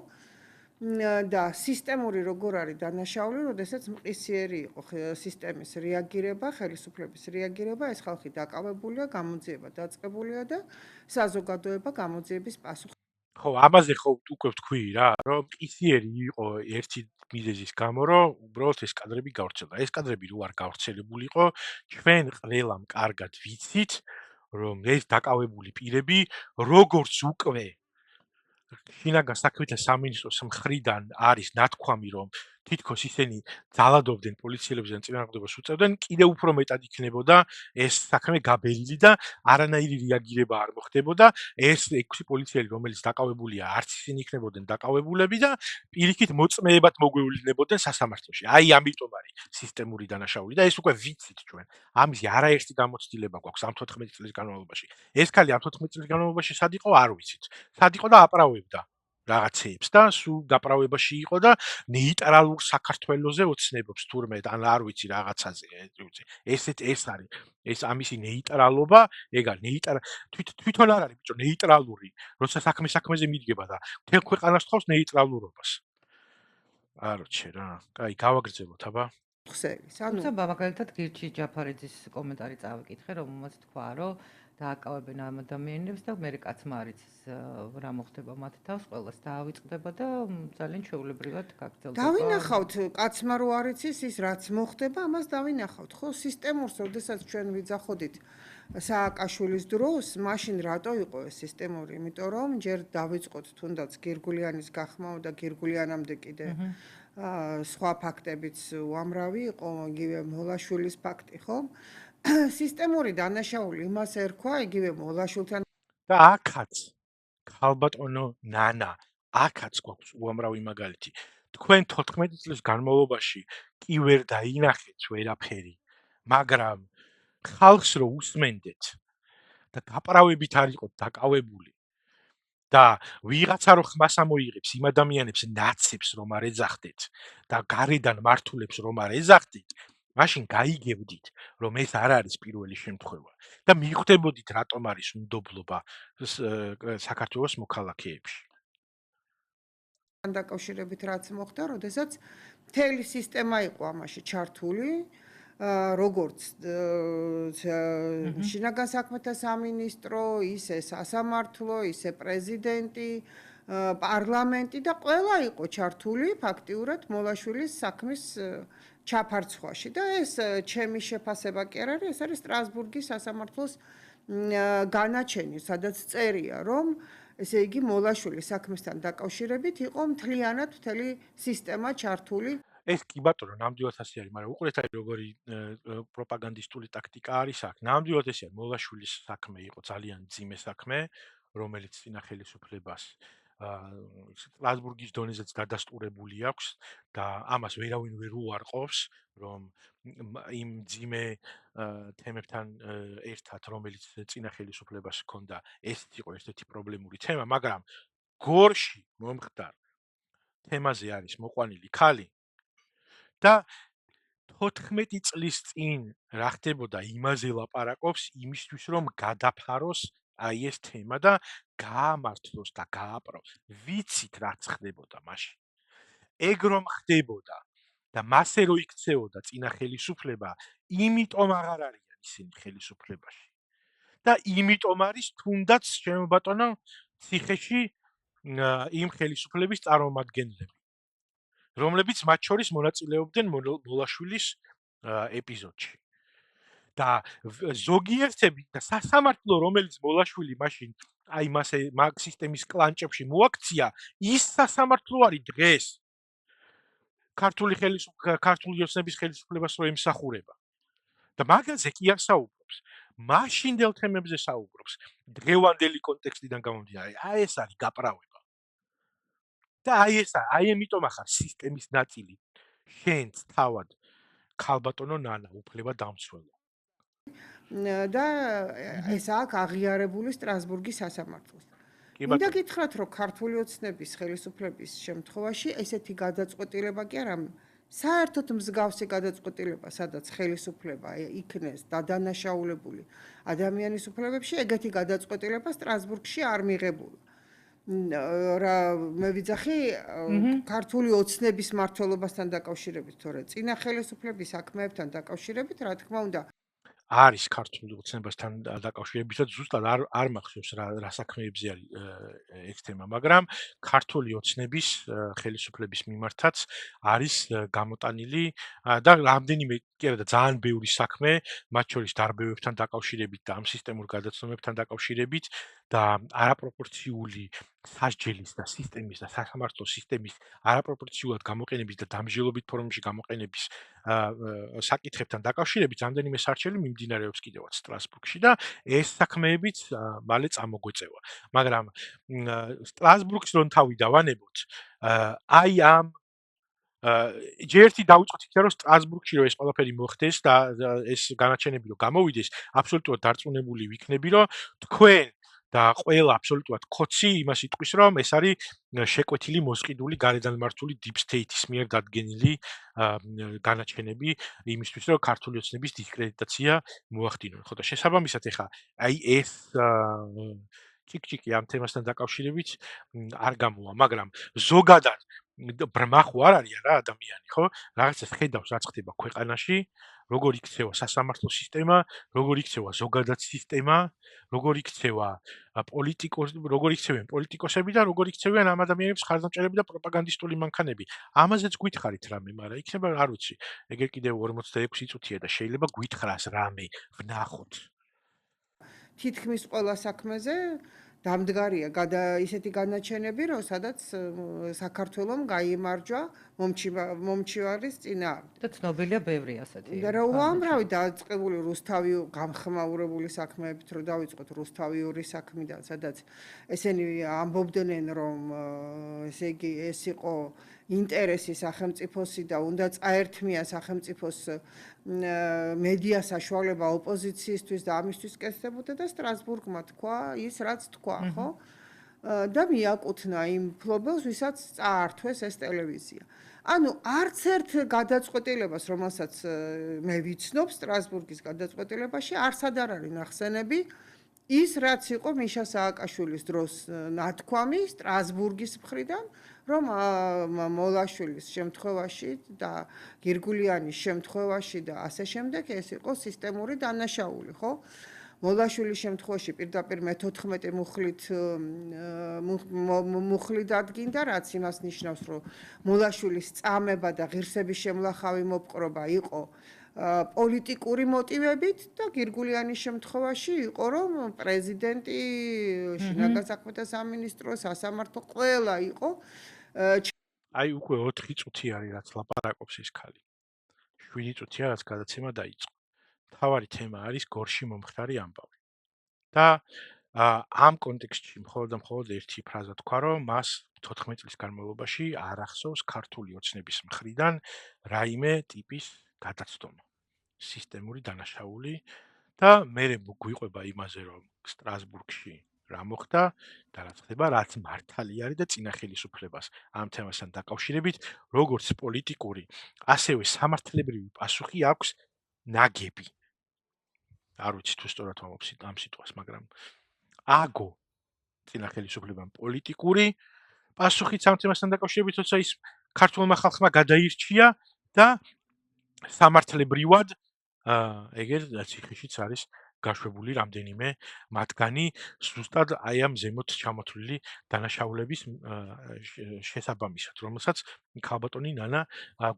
და სისტემური როგორ არის დანაშაული, როდესაც მყისიერი იყო სისტემის რეაგირება, ხელისუფლების რეაგირება, ეს ხალხი დაკავებულია, გამოძიება დაწყებულია და საზოგადოება გამოძიების პასუხი. ხო, ამაზე ხო უკვე ვთქვი რა, რომ მყისიერი იყო ერთი მიზეზის გამო, რომ უბრალოდ ეს კადრები გავრცელდა. ეს კადრები რო არ გავრცელებული იყო, ჩვენ ყველამ კარგად ვიცით, რომ ეს დაკავებული პირები როგორც უკვე შინაგან საქმეთა სამინისტროს მხრიდან არის ნათქვამი, რომ თითქოს ისინი ძალადობდნენ პოლიციელებზე და წინააღმდეგობას უწევდნენ, კიდევ უფრო მეტად იქნებოდა ეს საქმე გაბერილი და არანაირი რეაგირება არ მოხდებოდა. ეს 6 პოლიციელი, რომელიც დაკავებულია, არც ისინი იქნებოდნენ დაკავებულები და პირიქით მოწმეებად მოგვეულინებოდნენ სასამართლოში. აი ამიტომ არის სისტემური დანაშაული და ეს უკვე ვიცით ჩვენ. ამისი არაერთი გამოცდილება გვაქვს ამ 14 წლის განმავლობაში. ეს ქალი ამ 14 წლის განმავლობაში სად იყო, არ ვიცით. სად იყო და აპრავებდა რაღაცეებს და სულ დაპრავებაში იყო და ნეიტრალურ საქართველოზე ოცნებობს თურმე ან არ ვიცი რაღაცაზე ეს არის ეს ამისი ნეიტრალობა ეგ არის თვითონ არ არის ბიჭო ნეიტრალური როცა საქმეზე მიდგება და მთელ ქვეყანას თხოვს ნეიტრალურობას არჩე რა კაი გავაგრძელოთ აბა ხსელის თუმცა მაგალითად გირჩი ჯაფარიძის კომენტარი წავიკითხე რომელმაც თქვა რომ დააკავებენ ამ ადამიანებს და მე კაცმა არ იცის რა მოხდება მათ თავს ყველას დაავიწყდება და ძალიან ჩვეულებრივად გაგრძელდება. დავინახავთ კაცმა რო არ იცის ის რაც მოხდება ამას დავინახავთ ხო სისტემურს როდესაც ჩვენ ვიძახოდით სააკაშვილის დროს მაშინ რატო იყო ეს სისტემური იმიტომ რომ ჯერ დავიწყოთ თუნდაც გირგულიანის გახმაო და გირგულიანამდე კიდე სხვა ფაქტებიც უამრავი იყო იგივე მოლაშვილის ფაქტი ხო სისტემური დანაშაული იმას ერქვა იგივე მოლაშვილთან და აქაც ხალბატონო ნანა აქაც გვაქვს უამრავი მაგალითი თქვენ 14 წლის განმავლობაში კი ვერ დაინახეთ ვერაფერი, მაგრამ ხალხს რო უსმენდეთ და გაправებით არ იყოთ დაკავებული და ვიღაცა რო ხმას ამოიღებს იმ ადამიანებს ნაცებს რომ არ ეძახდეთ და გარედან მართულებს რომ არ ეძახდეთ, მაშინ გაიგებდით რომ ეს არ არის პირველი შემთხვევა და მიხვდებოდით რატომ არის უნდობლობა საქართველოს მოქალაქეებში. თან დაკავშირებით რაც მოხდა, როდესაც მთელი სისტემა იყო ამაში ჩართული, როგორც შინაგან საქმეთა სამინისტრო, ისე სასამართლო, ისე პრეზიდენტი, პარლამენტი და ყველა იყო ჩართული ფაქტიურად მოლაშვილის საქმის ჩაფარცხვაში და ეს ჩემი შეფასება კი არ არის, ეს არის სტრასბურგის სასამართლოს განაჩენი, სადაც წერია, რომ ესე იგი მოლაშვილის საქმესთან დაკავშირებით იყო მთლიანად მთელი სისტემა ჩართული. ეს კი ბატონო, ნამდვილად ასე არის, მაგრამ უყურეთ აი როგორი პროპაგანდისტული ტაქტიკა არის აქ. ნამდვილად ესე არის, მოლაშვილის საქმე იყო ძალიან მძიმე საქმე, რომელიც წინა ხელისუფლებას სტრასბურგის დონეზეც დადასტურებული აქვს და ამას ვერავინ ვერ უარყოფს, რომ იმ მძიმე თემებთან ერთად, რომელიც წინა ხელისუფლებას ჰქონდა, ეს იყო ერთ-ერთი პრობლემური თემა, მაგრამ გორში მომხდარ თემაზე არის მოყვანილი ქალი და 14 წლის წინ რა ხდებოდა იმაზე ლაპარაკობს იმისთვის რომ გადაფაროს აი ეს თემა და გაამართლოს და გააპროს. ვიცით რაც ხდებოდა მაშინ. ეგ რომ ხდებოდა და მასე რო იქცეოდა წინა ხელისუფლება, იმიტომ აღარ არიან ისინი ხელისუფლებაში. და იმიტომ არის თუნდაც ჩემო ბატონო ციხეში იმ ხელისუფლების წარმომადგენლები. რომლებიც მათ შორის მონაწილეობდნენ მოლაშვილის ეპიზოდში. და ზოგიერთები და სასამართლო, რომელიც მოლაშვილი მაშინ აი მასე მაგ სისტემის კლანჭებში მოაქცია, ის სასამართლო არის დღეს ქართული ოცნების ხელისუფლებას რო ემსახურება. და მაგაზე კი არ საუბრობს. მაშინდელ თემებზე საუბრობს. დღევანდელი კონტექსტიდან გამომდინარე, აი ეს არის გაправება. და აი ამიტომ ახარ სისტემის ნაწილი შენც თავად ქალბატონო ნანა უფლება დამცველო. და ეს აქ აღიარებული სტრასბურგის სასამართლოს. კი მინდა ბატონო. გითხრათ, რომ ქართული ოცნების ხელისუფლების შემთხვევაში ესეთი გადაწყვეტილება კი არა, საერთოდ მსგავსი გადაწყვეტილება, სადაც ხელისუფლება იქნეს დადანაშაულებული ადამიანის უფლებებში, ეგეთი გადაწყვეტილება სტრასბურგში არ მიღებულა. რა მე ვიძახი ქართული ოცნების მმართველობასთან დაკავშირებით, თორე წინა ხელისუფლების საქმეებთან დაკავშირებით, რა თქმა უნდა, არის ქართული ოცნებასთან დაკავშირებითაც ზუსტად არ მახსოვს რა საქმეებზე არის ეს თემა, მაგრამ ქართული ოცნების ხელისუფლების მიმართაც არის გამოტანილი და რამდენიმე კი არა და ძალიან ბევრი საქმე, მათ შორის დარბევებთან დაკავშირებით და ამ სისტემურ გადაცემებთან დაკავშირებით და არაპროპორციული სასჯელის და სისტემის და სასამართლო სისტემის არაპროპორციულად გამოყენების და დამჟილობით ფორმაში გამოყენების საკითხებთან დაკავშირებით რამდენიმე სარჩელი მიმდინარეობს კიდევაც სტრასბურგში და ეს საქმეებიც მალე წამოგვეწევა. მაგრამ სტრასბურგს რომ თავი დავანებოთ, აი ამ ჯერთი დავიწყოთ იქიდან რომ სტრასბურგში რომ ეს ყველაფერი მოხდეს და ეს განაჩენები რომ გამოვიდეს, აბსოლუტურად დარწმუნებული ვიქნები, რომ თქვენ და ყველა აბსოლუტურად კოცი იმას იტყვის, რომ ეს არის შეკვეთილი მოსყიდული გარედან მართული deep state-ის მიერ დადგენილი განაჩენები იმისთვის, რომ ქართული ოცნების დისკრედიტაცია მოახდინონ. ხო და შესაბამისად ეხა აი ეს ჩიკ-ჩიკი ამ თემასთან დაკავშირებით არ გამოვა, მაგრამ ზოგადად ბრმა ხო არ არის რა ადამიანი, ხო? რაღაცას ხედავს, რაც ხდება ქვეყანაში, როგორ იქცევა სასამართლო სისტემა, როგორ იქცევა ზოგადად სისტემა, როგორ იქცევა როგორ იქცევიან პოლიტიკოსები და როგორ იქცევიან ამ ადამიანებს ხარდამჭერები და პროპაგანდისტული მანქანები. ამაზეც გითხარით რამე, მაგრამ იქნება არ ვიცი. ეგერ კიდევ 46 წუთია და შეიძლება გითხრას რამე ვნახოთ. თითქმის ყველა საქმეზე დამდგარია ისეთი განაჩენები, რომ სადაც საქართველოს გაიმარჯვა მომჩივარის წინააღმდეგ. და ცნობილია ბევრი ასეთი. და რა უამრავი დაწყებული რუსთავი გამხმაურებული საქმეებით რომ დავიწყოთ რუსთავიური საქმიდან, სადაც ესენი ამბობდნენ რომ ესე იგი ეს იყო ინტერესი სახელმწიფოსი და უნდა წაერთმია სახელმწიფოს მედია საშუალება ოპოზიციისთვის და ამისთვის კეთდებოდა და სტრასბურგმა თქვა ის რაც თქვა, ხო? და მიაკუთნა იმ ფლობელს, ვისაც წაართვეს ეს ტელევიზია. ანუ არც ერთ გადაწყვეტილებას, რომელსაც მე ვიცნობ სტრასბურგის გადაწყვეტილებაში, არსად არ არის ნახსენები ის რაც იყო მიშა სააკაშვილის დროს ნათქვამი სტრასბურგის მხრიდან, რომ მოლაშვილის შემთხვევაში და გირგულიანის შემთხვევაში და ასე შემდეგ ეს იყო სისტემური დანაშაული, ხო? მოლაშვილის შემთხვევაში პირდაპირ მე-14 მუხლი დადგინდა, რაც იმას ნიშნავს, რომ მოლაშვილის წამება და ღირსების შემლახავი მოპყრობა იყო პოლიტიკური მოტივებით და გირგულიანის შემთხვევაში იყო, რომ პრეზიდენტი, შინაგან საქმეთა სამინისტრო, სასამართლო ყველა იყო. აი უკვე 4 წუთი არის რაც ლაპარაკობს ეს ქალი. 7 წუთია რაც გადაცემა დაიწყო. თავარი თემა არის გორში მომხდარი ამბავი. და ამ კონტექსტში მხოლოდ ერთი ფრაზა თქვა, რომ მას 14 წლის განმავლობაში არ ახსოვს ქართული ოცნების მხრიდან რაიმე ტიპის გადაცდომა. სისტემური დანაშაული და მე გვიყვება იმაზე, რომ სტრასბურგში რა მოხდა და რა ხდება, რაც მართალი არის და წინა ხელისუფლებას ამ თემასთან დაკავშირებით, როგორც პოლიტიკური, ასევე სამართლებრივი პასუხი აქვს ნაგები. არ ვიცი თუ სწორად ვამბობ ამ სიტყვას, მაგრამ აგო წინა ხელისუფლებამ პოლიტიკური პასუხიც ამ თემასთან დაკავშირებით, თორსა ის ქართულმა ხალხმა გადაირჩია და სამართლებრივად ეგერ ციხეშიც არის გაშვებული რამდენიმე მათგანი ზუსტად აი ამ ზემოთ ჩამოთვლილი დანაშაულების შესაბამისად, რომელსაც ქალბატონი ნანა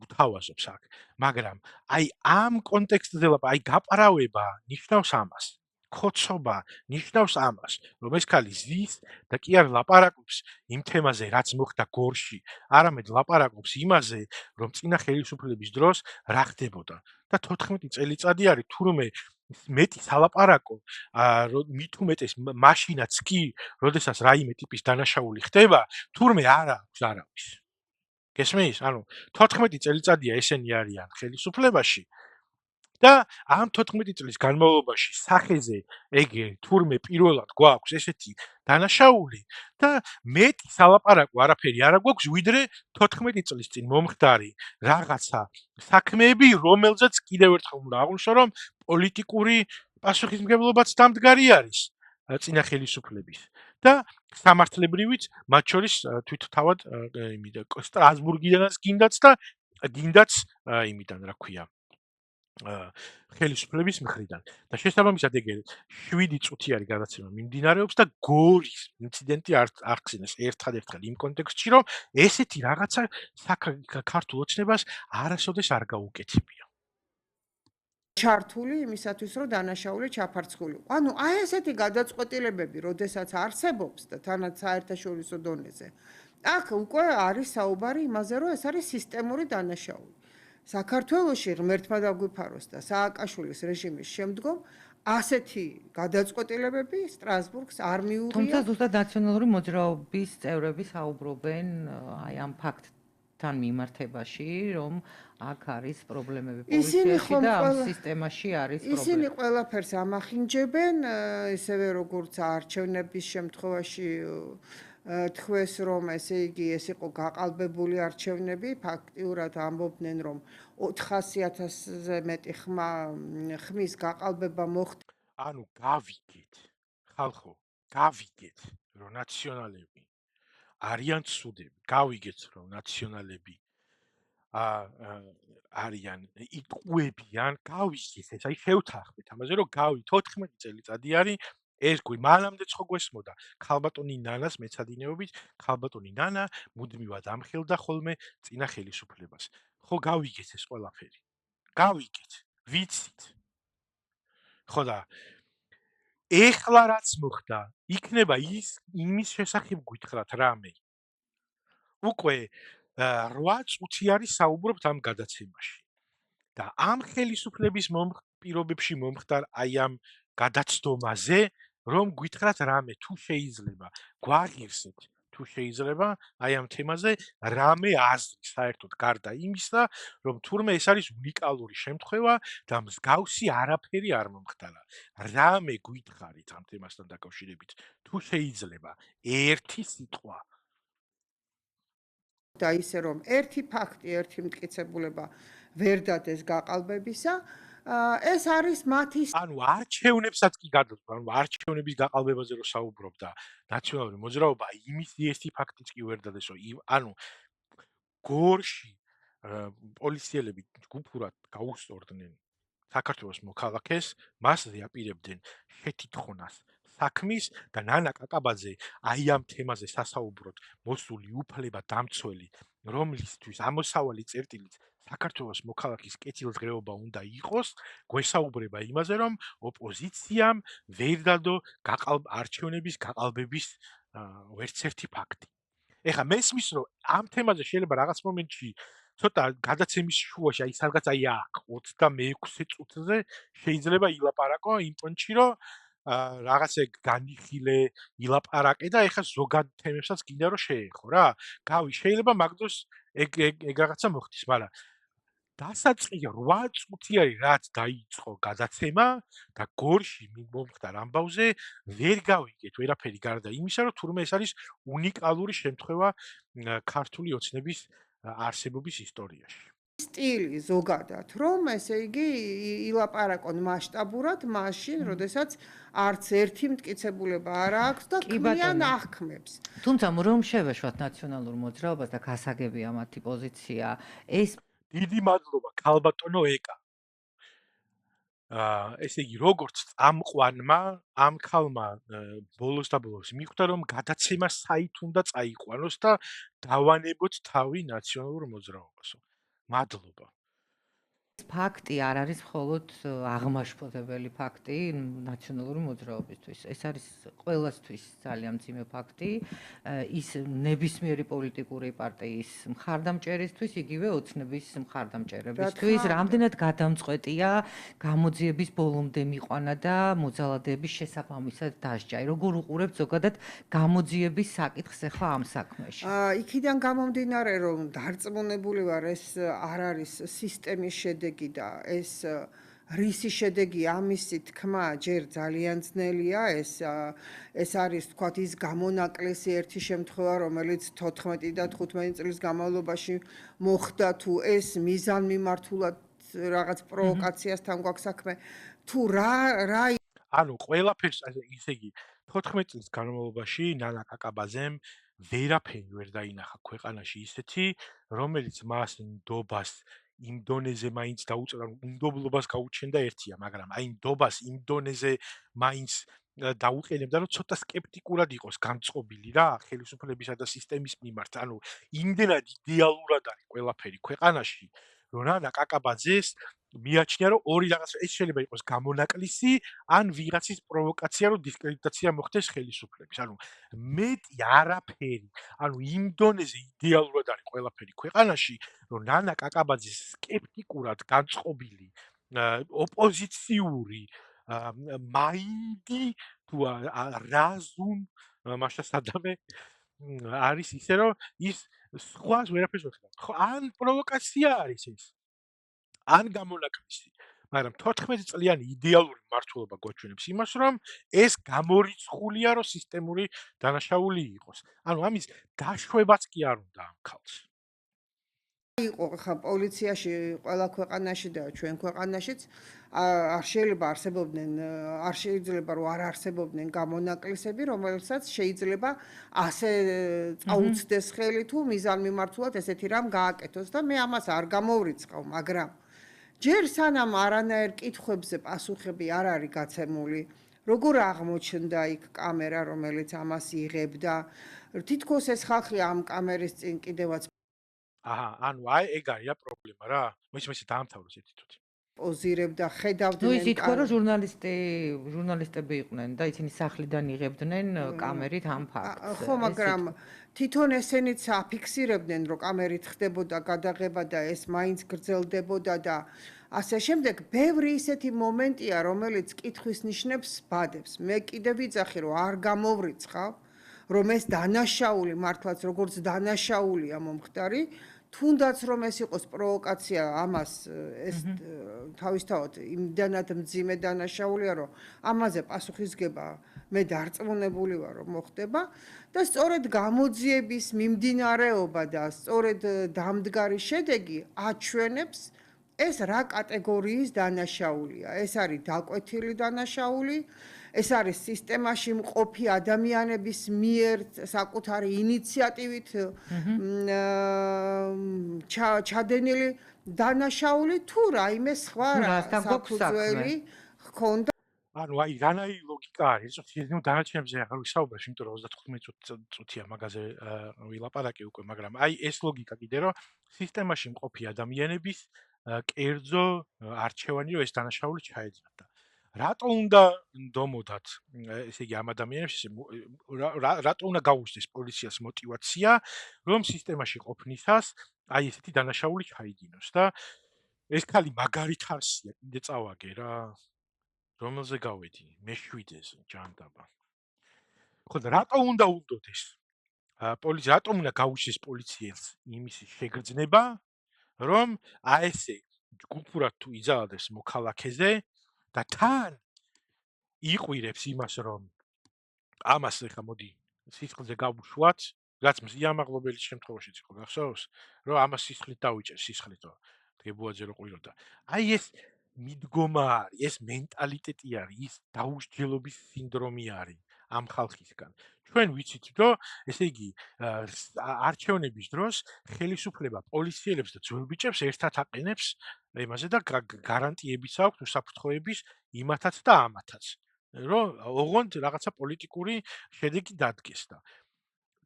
გვთავაზობს აქ. მაგრამ აი ამ კონტექსტზე აი გაპარავება ნიშნავს ამას. ხოცობა ნიშნავს ამას, რომ ეს ქალი ზის და კი არ ლაპარაკობს იმ თემაზე, რაც მოხდა გორში, არამედ ლაპარაკობს იმაზე, რომ წინა ხელისუფლების დროს რა ხდებოდა. და 14 წელიწადი არის თურმე მეტი სალაპარაკო, მით უმეტეს მაშინაც კი, როდესაც რაიმე ტიპის დანაშაული ხდება, თურმე არა აქვს არავის. გესმის? ანუ 14 წელიწადია ესენი არიან ხელისუფლებაში და ამ 14 წლის განმავლობაში სახეზე ეგ თურმე პირველად გვაქვს ესეთი დანაშაული და მეტი სალაპარაკო არაფერი არ გვაქვს, ვიდრე 14 წლის წინ მომხდარი რაღაცა საქმეები, რომელზეც კიდევ ერთხელ უნდა აღვნიშნო, რომ პოლიტიკური პასუხისმგებლობაც დამდგარი არის წინა ხელისუფლების და სამართლებრივიც მათ შორის თვითთავად სტრასბურგიდანაც გინდაც და გინდაც იმიდან რა ქვია ხელისუფლების მხრიდან და შესაბამისად ეგ 7 წუთი არის გადაცემა მიმდინარეობს და გორის ინციდენტი აღხსნეს ერთადერთხელ იმ კონტექსტში, რომ ესეთი რაღაცა ქართულ ოცნებას არასოდეს არ გაუკეთებია. ჩართული იმისათვის, რომ დანაშაული ჩაფარცხულიყო. ანუ აი ესეთი გადაწყვეტილებები, როდესაც არსებობს და თანაც საერთაშორისო დონეზე, აქ უკვე არის საუბარი იმაზე, რომ ეს არის სისტემური დანაშაული. საქართველოში ღმერთმა დაგვიფაროს და სააკაშვილის რეჟიმის შემდგომ ასეთი გადაწყვეტილებები სტრასბურგს არ მიუღია. თუმცა ზუსტად ნაციონალური მოძრაობის წევრები საუბრობენ აი ამ ფაქტთან მიმართებაში, რომ აქ არის პრობლემები პოლიციაში და ამ სისტემაში არის პრობლემა. ისინი ყველაფერს ამახინჯებენ, ისევე როგორც არჩევნების შემთხვევაში თქვეს, რომ ესე იგი ეს იყო გაყალბებული არჩევნები, ფაქტიურად ამბობდნენ, რომ 400,000-ზე მეტი ხმის გაყალბება მოხდა. ანუ გავიგეთ, ხალხო, გავიგეთ, რომ ნაციონალები არიან ცუდები, გავიგეთ, რომ ნაციონალები არიან იტყუებიან, გავიგეთ, ეს აი შევთანხმდით ამაზე, რომ 14 წელიწადი არის ეს მანამდე ხო გვესმოდა ქალბატონი ნანას მეცადინეობით, ქალბატონი ნანა მუდმივად ამხელდა ხოლმე წინა ხელისუფლებას. ხო გავიგეთ ეს ყველაფერი. გავიგეთ, ვიცით. ხო და ეხლა რაც მოხდა, იქნება ის იმის შესახებ გითხრათ რამე. უკვე 8 წუთი არის საუბრობთ ამ გადაცემაში. და ამ ხელისუფლების პირობებში მომხდარ აი ამ გადაცდომაზე, რომ გითხრათ რამე თუ შეიძლება გვაღირსეთ, თუ შეიძლება აი ამ თემაზე რამე აზრი საერთოდ გარდა იმისა, რომ თურმე ეს არის უნიკალური შემთხვევა და მსგავსი არაფერი არ მომხდარა. რამე გითხარით ამ თემასთან დაკავშირებით, თუ შეიძლება ერთი სიტყვა და ისე რომ ერთი ფაქტი, ერთი მტკიცებულება ვერ დადეს გაყალბებისა, ეს არის მათი ანუ არჩევნებსაც კი გადაწყდა, ანუ არჩევნების გაყალბებაზე რო საუბრობდა ნაციონალური მოძრაობა, იმის ერთი ფაქტიც კი ვერ დადეს, რომ ანუ გორში პოლიციელები ჯგუფურად გაუსწორდნენ საქართველოს მოქალაქეს, მასზე აპირებდნენ შეთითხონას საქმის და ნანა კაკაბაძე აი ამ თემაზე სასაუბროდ მოსული უფლება დამცველი, რომლისთვის ამოსავალი წერტილიც საქართველოს მოქალაქის კეთილდღეობა უნდა იყოს, გვესაუბრება იმაზე, რომ ოპოზიციამ ვერ დადო არჩევნების გაყალბების ვერც ერთი ფაქტი. ეხლა მესმის, რომ ამ თემაზე შეიძლება რაღაც მომენტში ცოტა გადაცემის შუაში, აი სადღაც აი აქ 26 წუთზე შეიძლება ილაპარაკო იმ პონჩი, რომ რაღაცე განიხილე, ილაპარაკე და ეხლა ზოგად თემებსაც გინდა რომ შეეხო რა. გავი, შეიძლება მაგდროს ეგ რაღაცა მოხდეს, მაგრამ დასაწყისი 8 წუთი არის, რაც დაიწყო გადაცემა და გორში მომხდარ ამბავზე ვერ გავიგეთ ვერაფერი გარდა იმისა, რომ თურმე ეს არის უნიკალური შემთხვევა ქართული ოცნების არსებობის ისტორიაში. სტილი ზოგადად, რომ ესე იგი ილაპარაკონ მასშტაბურად მაშინ, როდესაც არც ერთი მტკიცებულება არ აქვს და ქმნიან აღქმებს. თუმცა რომ შევეშვათ ნაციონალურ მოძრაობას და გასაგებია მათი პოზიცია, ეს დიდი მადლობა ქალბატონო ეკა. ესე იგი, როგორც წამყვანმა, ამ ქალმა ბოლოს და ბოლოს მიხვდა, რომ გადაცემა საით უნდა წაიყვანოს და დავანებოთ თავი ნაციონალურ მოძრაობასო. მადლობა. ფაქტი არ არის მხოლოდ აღმაშფოთებელი ფაქტი ნაციონალური მოძრაობისთვის. ეს არის ყველასთვის ძალიან მძიმე ფაქტი. ის ნებისმიერი პოლიტიკური პარტიის მხარდამჭერისთვის, იგივე ოცნების მხარდამჭერებისთვის, რამდენად გადამწყვეტია გამოძიების ბოლომდე მიყვანა და მოძალადეების შესაბამისად დასჯა. როგორ უყურებთ ზოგადად გამოძიების საკითხს ახლა ამ საქმეში? იქიდან გამომდინარე, რომ დარწმუნებული ვარ, ეს არ არის სისტემის შედეგი და ეს რისი შედეგი ამისი თქმა ჯერ ძალიან ძნელია, ეს არის თქვათ ის გამონაკლისი ერთი შემთხვევა, რომელიც 14 და 15 წლის განმავლობაში მოხდა, თუ ეს მიზანმიმართულად რაღაც პროვოკაციასთან გვაქვს საქმე, თუ რა ანუ ყველაფერს ისე იგი 14 წლის განმავლობაში ნანა კაკაბაძემ ვერაფერი ვერ დაინახა ქვეყანაში ისეთი, რომელიც მას ნდობას იმ დონეზე მაინც დაუწევდა, უნდობლობას გაუჩენდა ერთია, მაგრამ აი ნდობას იმ დონეზე მაინც დაუყენებდა, რომ ცოტა სკეპტიკურად იყოს გამწყობილი რა ხელისუფლებისა და სისტემის მიმართ. ანუ იმდენად იდეალურად არის ყველაფერი ქვეყანაში, რომ ნანა კაკაბაძეს მიაჩნია, რომ ორი რაღაცა ეს შეიძლება იყოს გამონაკლისი, ან ვიღაცის პროვოკაცია, რომ დისკრედიტაცია მოხდეს ხელისუფლების. ანუ მეტი არაფერი, ანუ იმ დონეზე იდეალურად არის ყველაფერი ქვეყანაში, რომ ნანა კაკაბაძის სკეპტიკურად განწყობილი ოპოზიციური მაინდი თუ რაზუმ მაშა სადამე არის ისე, რომ ის სხვას ვერაფერს ვერ ხედავს. ხო, ან პროვოკაცია არის ეს. ან გამონაკლისი, მაგრამ 14 წლიანი იდეალური მმართველობა გვაჩვენებს იმას, რომ ეს გამორიცხულია, რომ სისტემური დანაშაული იყოს. ანუ ამის დაშვებაც კი არ უნდა ამ ქალს. იყო ხა პოლიციაში ყველა ქვეყანაში და ჩვენ ქვეყანაშიც არ შეიძლება რომ არ არსებობდნენ გამონაკლისები, რომელსაც შეიძლება ასე წაუწდეს ხელი თუ მიზანმიმართულად ესეთი რამ გააკეთოს და მე ამას არ გამოვრიცხავ, მაგრამ ჯერ სანამ არანაირ კითხვებზე პასუხები არ არის გაცემული, როგორ აღმოჩნდა იქ კამერა, რომელიც ამას იღებდა, თითქოს ეს ხალხი ამ კამერის წინ კიდევაც ანუ აი ეგ არის პრობლემა რა. მოიცა დაამთავროს ერთი თუთი. პოზირებდა, ნუ ხედავდნენ ის ითქვა, რომ ჟურნალისტები იყვნენ და ისინი სახლიდან იღებდნენ კამერით ამ ფაქტს. ხო, მაგრამ თვითონ ესენიც აფიქსირებდნენ, რომ კამერით ხდებოდა გადაღება და ეს მაინც გრძელდებოდა და ასე შემდეგ. ბევრი ისეთი მომენტია, რომელიც კითხვის ნიშნებს ბადებს. მე კიდე ვიძახი, რომ არ გამოვრიცხავ, რომ ეს დანაშაული მართლაც როგორც დანაშაულია მომხდარი, თუნდაც რომ ეს იყოს პროვოკაცია, ამას ეს თავისთავად იმდანად მძიმე დანაშაულია, რომ ამაზე პასუხისგება მე დარწმუნებული ვარ, რომ მოხდება და სწორედ გამოძიების მიმდინარეობა და სწორედ დამდგარი შედეგი აჩვენებს ეს რა კატეგორიის დანაშაულია. ეს არის დაკვეთილი დანაშაული, ეს არის სისტემაში მყოფი ადამიანების მიერ საკუთარი ინიციატივით ჩადენილი დანაშაული თუ რაიმე სხვა საფუძველი ჰქონდა. ანუ აი რანაირი ლოგიკა არის, ნუ დანარჩენებზე აღარ ვისაუბრებ, იმიტომ რომ 35 წუთია მაგაზე ვილაპარაკე უკვე, მაგრამ აი ეს ლოგიკა კიდე რომ სისტემაში მყოფი ადამიანების კერძო არჩევანი რომ ეს დანაშაული ჩაეძნათ. რატო უნდა დომოდათ, ესე იგი ამ ადამიანებს, რატო უნდა გაუჩნდეს პოლიციას мотиваცია, რომ სისტემაში ყოფნისას აი ესეთი დანაშაული ჩაიდინოს და ეს ხალი მაგარი ხარსია, კიდე წავაგე რა. რომელზე გავედი? მე-7-ზე ჯანდაბა. ხო და რატო უნდა უნდოთ ეს? პოლიცია რატო უნდა გაუჩნდეს პოლიციელს იმისი შეგრძნება, რომ აესე ჯგუფურად თუ იძალადებს მოქალაქეზე და თან იყვირებს იმას, რომ ამას ეხა მოდი სისხლზე გავუშვათ, რაც მზიამაღლობელი შემთხვევაშიც იყო გახსოვს, რომ ამას სისხლით დავიჭერს სისხლით, დგებუაძე რო ყვიროდა. აი ეს მიდგომა არის, ეს მენტალიტეტი არის, ის დაუსჯელობის სინდრომი არის ამ ხალხისგან. ჩვენ ვიცით, რომ ესე იგი არჩევნების დროს ხელისუფლება პოლიციელებს და ძველ ბიჭებს ერთად აყენებს იმაზე და გარანტიებიც აქვს უსაფრთხოების იმათაც და ამათაც. რომ ოღონდ რაღაცა პოლიტიკური შედეგი დადგეს და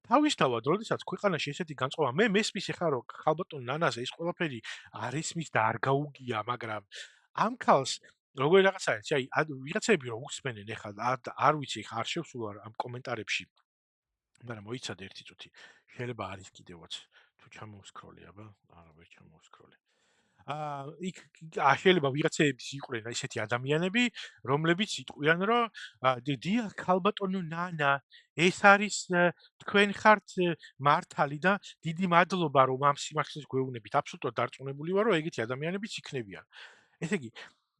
თავისთავად, როდესაც ქვეყანაში ესეთი განწყობა, მე მესმის ახლა რომ ხალბატონ ნანაზე ეს ყველაფერი არ ისმის და არ გაუგია, მაგრამ ამ ქალს როგორი რაღაცა არის, აი ვიღაცები რომ უსმენენ ახლა არ ვიცი ახლა არ შევსულ ამ კომენტარებში, მაგრამ მოიცადე ერთი წუთი, შეიძლება არის კიდევაც თუ ჩამოვსკროლი, აბა, არა ვერ ჩამოვსკროლი. იქ შეიძლება ვიღაცების იყვნენ ისეთი ადამიანები, რომლებიც იტყვიან, რომ დიახ, ხალბატონო ნანა, ეს არის თქვენ ხართ მართალი და დიდი მადლობა, რომ ამ სიმართლეს გვეუბნებით. აბსოლუტურად დარწმუნებული ვარ, რომ ეგეთი ადამიანებიც იქნებიან. ესე იგი,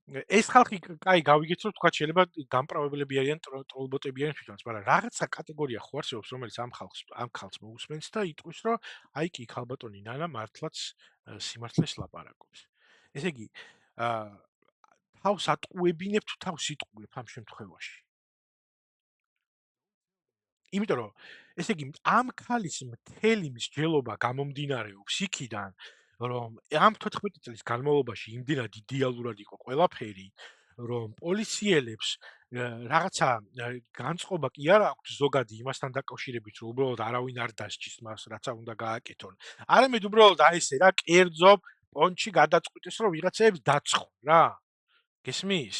ეს ხალხი კაი გავიგეთ, რომ თქვა შეიძლება გამправებლები არიან, ტროლბოტები არიან თვითონაც, მაგრამ რაღაცა კატეგორია ხო არსებობს, რომელიც ამ ხალხს მოусმენს და იტყვის, რომ აი კი ხალბატონი ნანა მართლაც სიმართლეს ლაპარაკობს. ესე იგი, თავს ატყუებინებ თუ თავს იტყუებ ამ შემთხვევაში. იმიტომ რომ ესე იგი, ამ ქალის მთელი მსჯელობა გამომდინარეობს იქიდან, რომ ამ 14 წლის განმავლობაში იმდენად იდეალურად იყო ყველაფერი, რომ პოლიციელებს რაღაცა განწყობა კი არ აქვს ზოგადი იმასთან დაკავშირებით, რომ უბრალოდ არავინ არ დასჯის მას, რაცა უნდა გააკეთონ. არამედ უბრალოდ აი ესე რა, კერძო პონჩი გადაწყვიტეს, რომ ვიღაცებს დაცხონ რა. გესმის?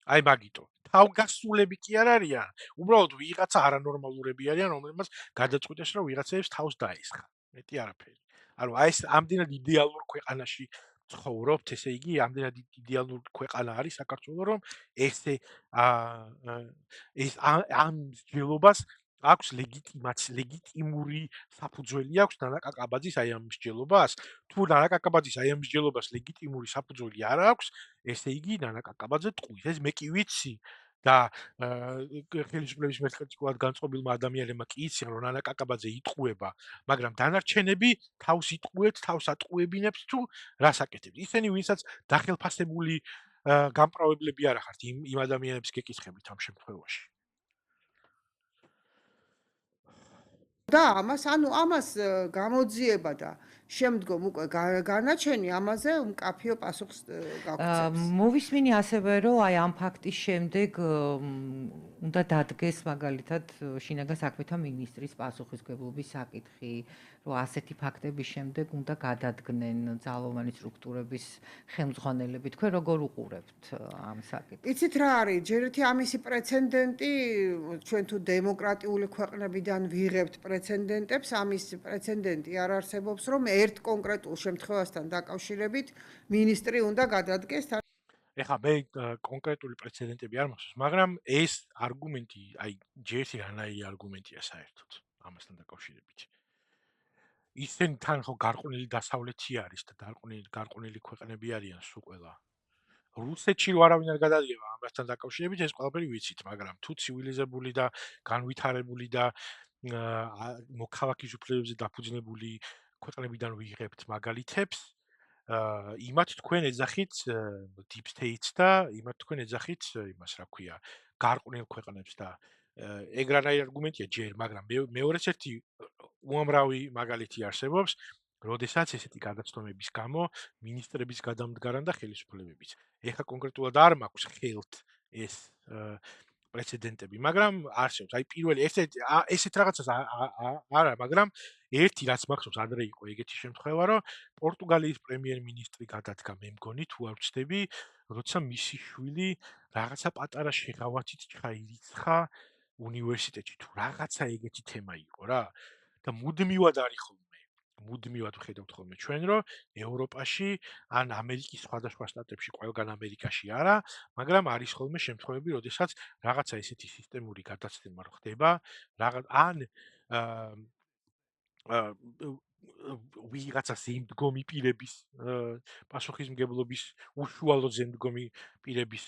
აი მაგიტო. თავგასულები კი არ არიან, უბრალოდ ვიღაცა არანორმალურები არიან, რომლებმაც გადაწყვიტეს, რომ ვიღაცებს თავს დაესხა. მეტი არაფერი. ანუ აი ეს ამდენად იდეალურ ქვეყანაში ცხოვრობთ, ესე იგი, ამდენად იდეალურ ქვეყანა არის საქართველო, რომ ესე ეს ამ მსჯელობას აქვს ლეგიტიმური საფუძველი აქვს ნანა კაკაბაძის აი ამ მსჯელობას. თუ ნანა კაკაბაძის აი ამ მსჯელობას ლეგიტიმური საფუძველი არ აქვს, ესე იგი ნანა კაკაბაძე ტყუის. ეს მე კი ვიცი და ხელისუფლების მერცხეთიკულად განწყობილმა ადამიანებმა კი იციან, რომ ნანა კაკაბაძე იტყუება, მაგრამ დანარჩენები თავს იტყუეთ, თავს ატყუებინებს თუ რას აკეთებს. ისინი ვინცაც დახელფასებული გამправებლები არ ახართ იმ ადამიანების გეკითხებით ამ შემთხვევაში. და ამას გამოძიება და შემდგომ უკვე განაჩენი ამაზე მკაფიო პასუხს გაგცემს. მოვისმინი ასევე, რომ აი ამ ფაქტის შემდეგ უნდა დადგეს მაგალითად შინაგან საქმეთა მინისტრის პასუხისმგებლობის საკითხი, რომ ასეთი ფაქტების შემდეგ უნდა გადადგნენ ძალოვანი სტრუქტურების ხელმძღვანელები. თქვენ როგორ უყურებთ ამ საკითხს? იცით რა არის, ჯერ ერთი ამისი პრეცედენტი, ჩვენ თუ დემოკრატიული ქვეყნებიდან ვიღებთ პრეცედენტებს, ამის პრეცედენტი არ არსებობს, რომ ერთ კონკრეტულ შემთხვევასთან დაკავშირებით მინისტრი უნდა გადადგეს. ეხლა მე კონკრეტული პრეცედენტები არ მახსოვს, მაგრამ ეს არგუმენტი, აი ჯერში რანაირი არგუმენტია საერთოდ ამასთან დაკავშირებით. ისინი თან ხო გარყვნილი დასავლეთი არის და გარყვნილი ქვეყნები არიან სულ ყველა. რუსეთში რო არავინ არ გადადგება ამასთან დაკავშირებით, ეს ყველაფერი ვიცით, მაგრამ თუ ცივილიზებული და განვითარებული და მოქალაქის უფლებებზე დაფუძნებული ქვეყნებიდან ვიღებთ მაგალითებს, იმათ თქვენ ეძახით deep states და იმათ თქვენ ეძახით იმას რა ქვია, გარყვნილ ქვეყნებს და ეგ რანაირი არგუმენტია ჯერ, მაგრამ მეორეც ერთი უამრავი მაგალითი არსებობს, როდესაც ესეთი გადაცდომების გამო მინისტრების გადამდგარან და ხელისუფლებების. ეხლა კონკრეტულად არ მაქვს ხელთ ეს პრეცედენტები, მაგრამ არსებობს. აი პირველი ესეთ რაღაცას არა, მაგრამ ერთი რაც მახსოვს ადრე იყო ეგეთი შემთხვევა, რომ პორტუგალიის პრემიერ-მინისტრი გადადგა, მე მგონი თუ არ ვცდები, როცა მისი შვილი რაღაცა პატარა შეღავათით ჩაირიცხა უნივერსიტეტში თუ რაღაცა ეგეთი თემა იყო რა და მუდმივად არის ხოლმე მუდმივად ვხედავთ ხოლმე ჩვენ რომ ევროპაში ან ამერიკის სხვადასხვა შტატებში ყველგან ამერიკაში არა მაგრამ არის ხოლმე შემთხვევები როდესაც რაღაცა ესეთი სისტემური გადაცემა ხდება ან ვიღაცა ზემდგომი პირების პასუხისმგებლობის უშუალო ზემდგომი პირების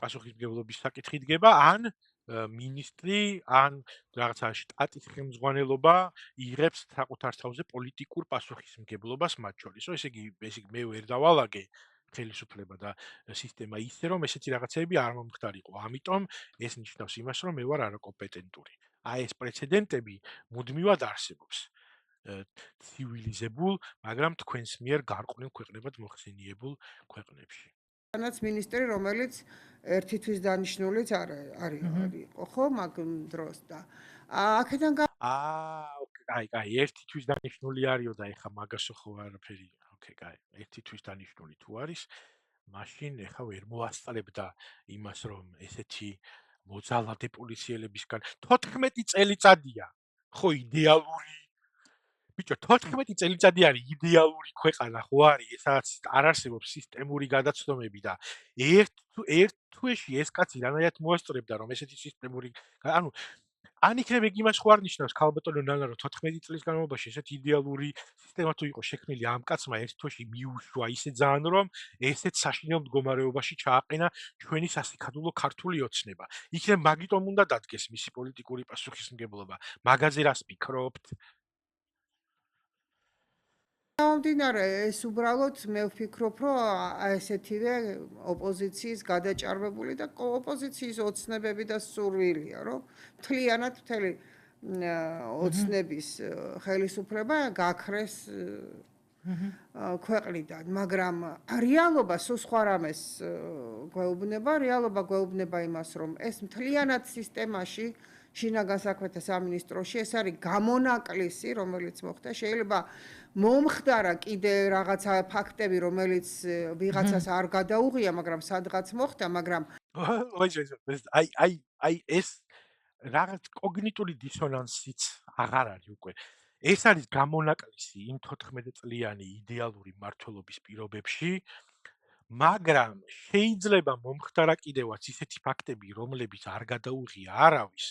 პასუხისმგებლობის საკითხი დგება ან მინისტრი ან რაღაცა შტატის ხელმძღვანელობა იღებს საკუთარ თავზე პოლიტიკურ პასუხისმგებლობას მათ შორის. ესე იგი მე ვერ დავალაგე ხელისუფლება და სისტემა ისე რომ ესეთი რაღაცები არ მომხდარიყო. ამიტომ ეს ნიშნავს იმას რომ მე ვარ არაკომპეტენტური. აი ეს პრეცედენტები მუდმივად არსებობს. ცივილიზებულ, მაგრამ თქვენს მიერ გარყვნილ ქვეყნებად მოხსენიებულ ქვეყნებში. თანაც მინისტრი, რომელიც ერთი თვის დანიშნულიც არისო, ხო, მაგ დროს და აქედან კაი, ერთი თვის დანიშნული არისო და ეხა მაგასო ხო არაფერი. ოკეი, კაი, ერთი თვის დანიშნული თუ არის, მაშინ ეხა ვერ მოასწრებ და იმას რომ ესეთი მოძალადე პოლიციელებისგან 14 წელიწადია. ხო, idеალური ბიჭო 14 წელიწადი არის იდეალური ქვეყანა ხო არის ესაც არ არსებობს სისტემური გადაცდომები და ერთ თვეში ეს კაცი რანაირად მოასწრებდა რომ ესეთი სისტემური ან იქნებ ეგ იმას ხო არ ნიშნავს ქალბატონო ნანა რომ 14 წლის განმავლობაში ესეთი იდეალური სისტემა თუ იყო შექმნილი ამ კაცმა ერთ თვეში მიუშვა ისე ძალიან რომ ესეთ საშინელ მდგომარეობაში ჩააყენა ჩვენი სასიქადულო ქართული ოცნება იქნებ მაგიტომ უნდა დადგეს მისი პოლიტიკური პასუხისმგებლობა მაგაზე რას ფიქრობთ გამომდინარე ეს უბრალოდ მე ვფიქრობ რომ ესეთივე ოპოზიციის გადაჭარბებული და ოპოზიციის ოცნებები და სურვილია რომ მთლიანად მთელი ოცნების ხელისუფლება გაქრეს ქვეყნიდან მაგრამ რეალობა სულ სხვა რამეს გვეუბნება რეალობა გვეუბნება იმას რომ ეს მთლიანად სისტემაში შინაგან საქმეთა სამინისტროში ეს არის გამონაკლისი რომელიც მოხდა შეიძლება მომხდარა კიდე რაღაცა ფაქტები რომელიც ვიღაცას არ გადაუღია მაგრამ სადღაც მოხდა მაგრამ აი ეს რაღაც კოგნიტური დისონანსიც აღარ არის უკვე ეს არის გამონაკლისი იმ 14 წლიანი იდეალური მმართველობის პირობებში მაგრამ შეიძლება მომხდარა კიდევაც ისეთი ფაქტები რომლებიც არ გადაუღია არავის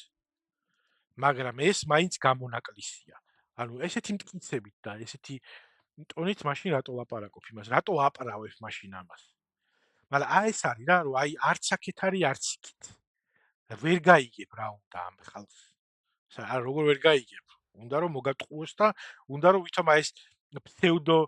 მაგრამ ეს მაინც გამონაკლისია ანუ ესეთი მტკიცებით და ესეთი ტონით მაშინ რატო ლაპარაკობ იმას რატო აპრავებ მაშინ ამას მაგრამ აი ეს არის რა რომ აი არც აქეთ არის არც იქით ვერ გაიგებ რა უნდა ამ ხალხს არა როგორ ვერ გაიგებ უნდა რომ მოგატყუოს და უნდა რომ ვითომ ეს ფსევდო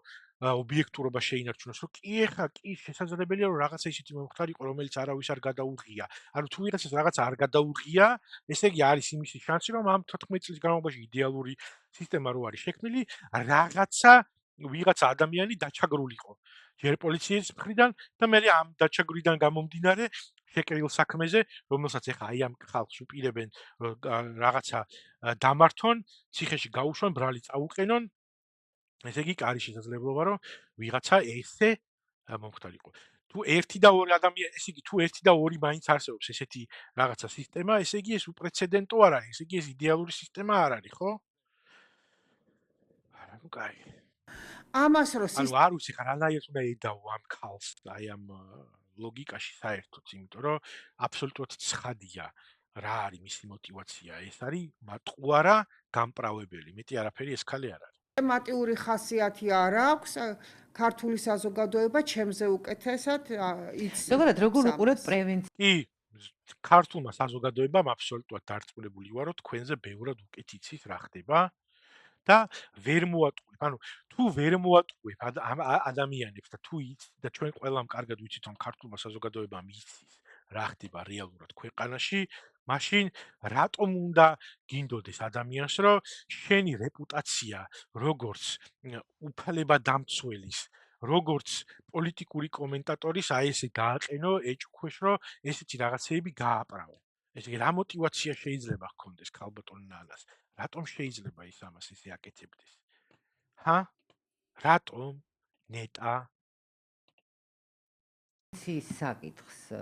ობიექტურობა შეინარჩუნოს რომ კი ეხა კი შესაძლებელია რომ რაღაცა ისეთი მომხდარიყო რომელიც არავის არ გადაუღია ანუ თუ ვიღაცას რაღაცა არ გადაუღია ესე იგი არის იმისი შანსი რომ ამ 14 წლის განმავლობაში იდეალური სისტემა რო არის შექმნილი რაღაცა ვიღაცა ადამიანი დაჩაგრულიყო ჯერ პოლიციის მხრიდან და მე ამ დაჩაგვრიდან გამომდინარე შეკრილ საქმეზე, რომელსაც ეხა აი ამ ხალხს უპირებენ რაღაცა დამართონ, ციხეში გაუშვან, ბრალი წაუყენონ, ესე იგი კარი შესაძლებლობა რომ ვიღაცა ესე მომხდარიყო. თუ ერთი და ორი ადამიანი, ესე იგი თუ ერთი და ორი მაინც არსებობს ესეთი რაღაცა სისტემა, ესე იგი ეს უპრეცედენტო არ არის, ესე იგი ეს იდეალური სისტემა არ არის, ხო? არა, ნუ კაი. ამას რო ანუ არ ვიცი ხარ რანაირად უნდა ედაო ამ ხალხს აი ამ ლოგიკაში საერთოდ, იმიტომ რომ აბსოლუტურად ცხადია რა არის მისი мотиваცია. ეს არის მატყუარა გამპრავებელი, მეტი არაფერი ეს ქალი არ არის. სისტემატიური ხასიათი არ აქვს ქართული საზოგადოება ჩემზე უკეთესად იცის. ზოგადად როგორ უყურებთ პრევენციას? კი, ქართულმა საზოგადოებამ აბსოლუტურად დარწმუნებული ვარ, რომ თქვენზე ბევრად უკეთ იცის რა ხდება და ვერ მოატყუებ. ანუ თუ ვერ მოატყუებ ადამიანებს და თუ იცით და ჩვენ ყველამ კარგად ვიცით, რომ ქართულმა საზოგადოებამ იცის რა ხდება რეალურად ქვეყანაში, მაშინ რატომ უნდა გინდოდეს ადამიანს, რომ შენი რეპუტაცია როგორც უფლებადამცველის, როგორც პოლიტიკური კომენტატორის აი ესე დააყენო, ეჭქვეშ, რომ ესეთი რაღაცეები გააპრავო. ესე იგი, რა мотиваცია შეიძლება ჰქონდეს ქალბატონ ნანას? რატომ შეიძლება ის ამას ისე აკეთებდეს? ჰა? რატომ? ნეტა? ის საკითხს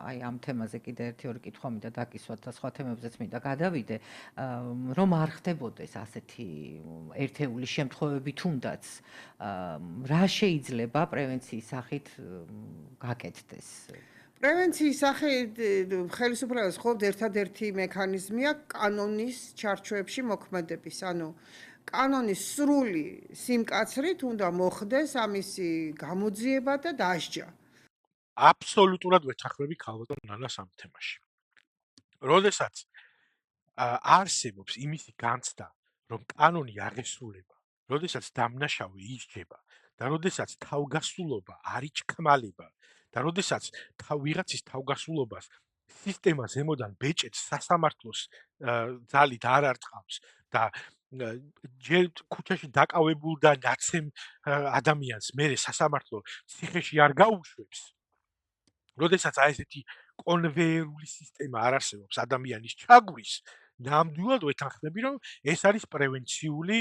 აი ამ თემაზე კიდე ერთი-ორი კითხვა მინდა დაკისვათ და სხვა თემებზეც მინდა გადავიდე, რომ არ ხდებოდეს ასეთი ერთეული შემთხვევები თუნდაც, რა შეიძლება პრევენციის სახით გაკეთდეს? პრევენციის სახით ხელისუფლებას მხოლოდ ერთადერთი მექანიზმია კანონის ჩარჩოებში მოქმედების, ანუ კანონის სრული სიმკაცრით უნდა მოხდეს ამისი გამოძიება და დასჯა. აბსოლუტურად ვეთანხმები ქალბატონ ნანას ამ თემაში. როდესაც არსებობს იმისი განცდა, რომ კანონი აღესრულება, როდესაც დამნაშავე ისჯება და როდესაც თავგასულობა არ იჭკმალება და როდესაც ვიღაცის თავგასულობას სისტემა ზემოდან ბეჭედს სასამართლოს ძალით არ არწყავს და ჯერ ქუჩაში დაკავებულ და ნაცემ ადამიანს მერე სასამართლო ციხეში არ გაუშვებს, როდესაც აი ესეთი კონვეიერული სისტემა არ არსებობს ადამიანის ჩაგვრის, ნამდვილად ვეთანხმები, რომ ეს არის პრევენციული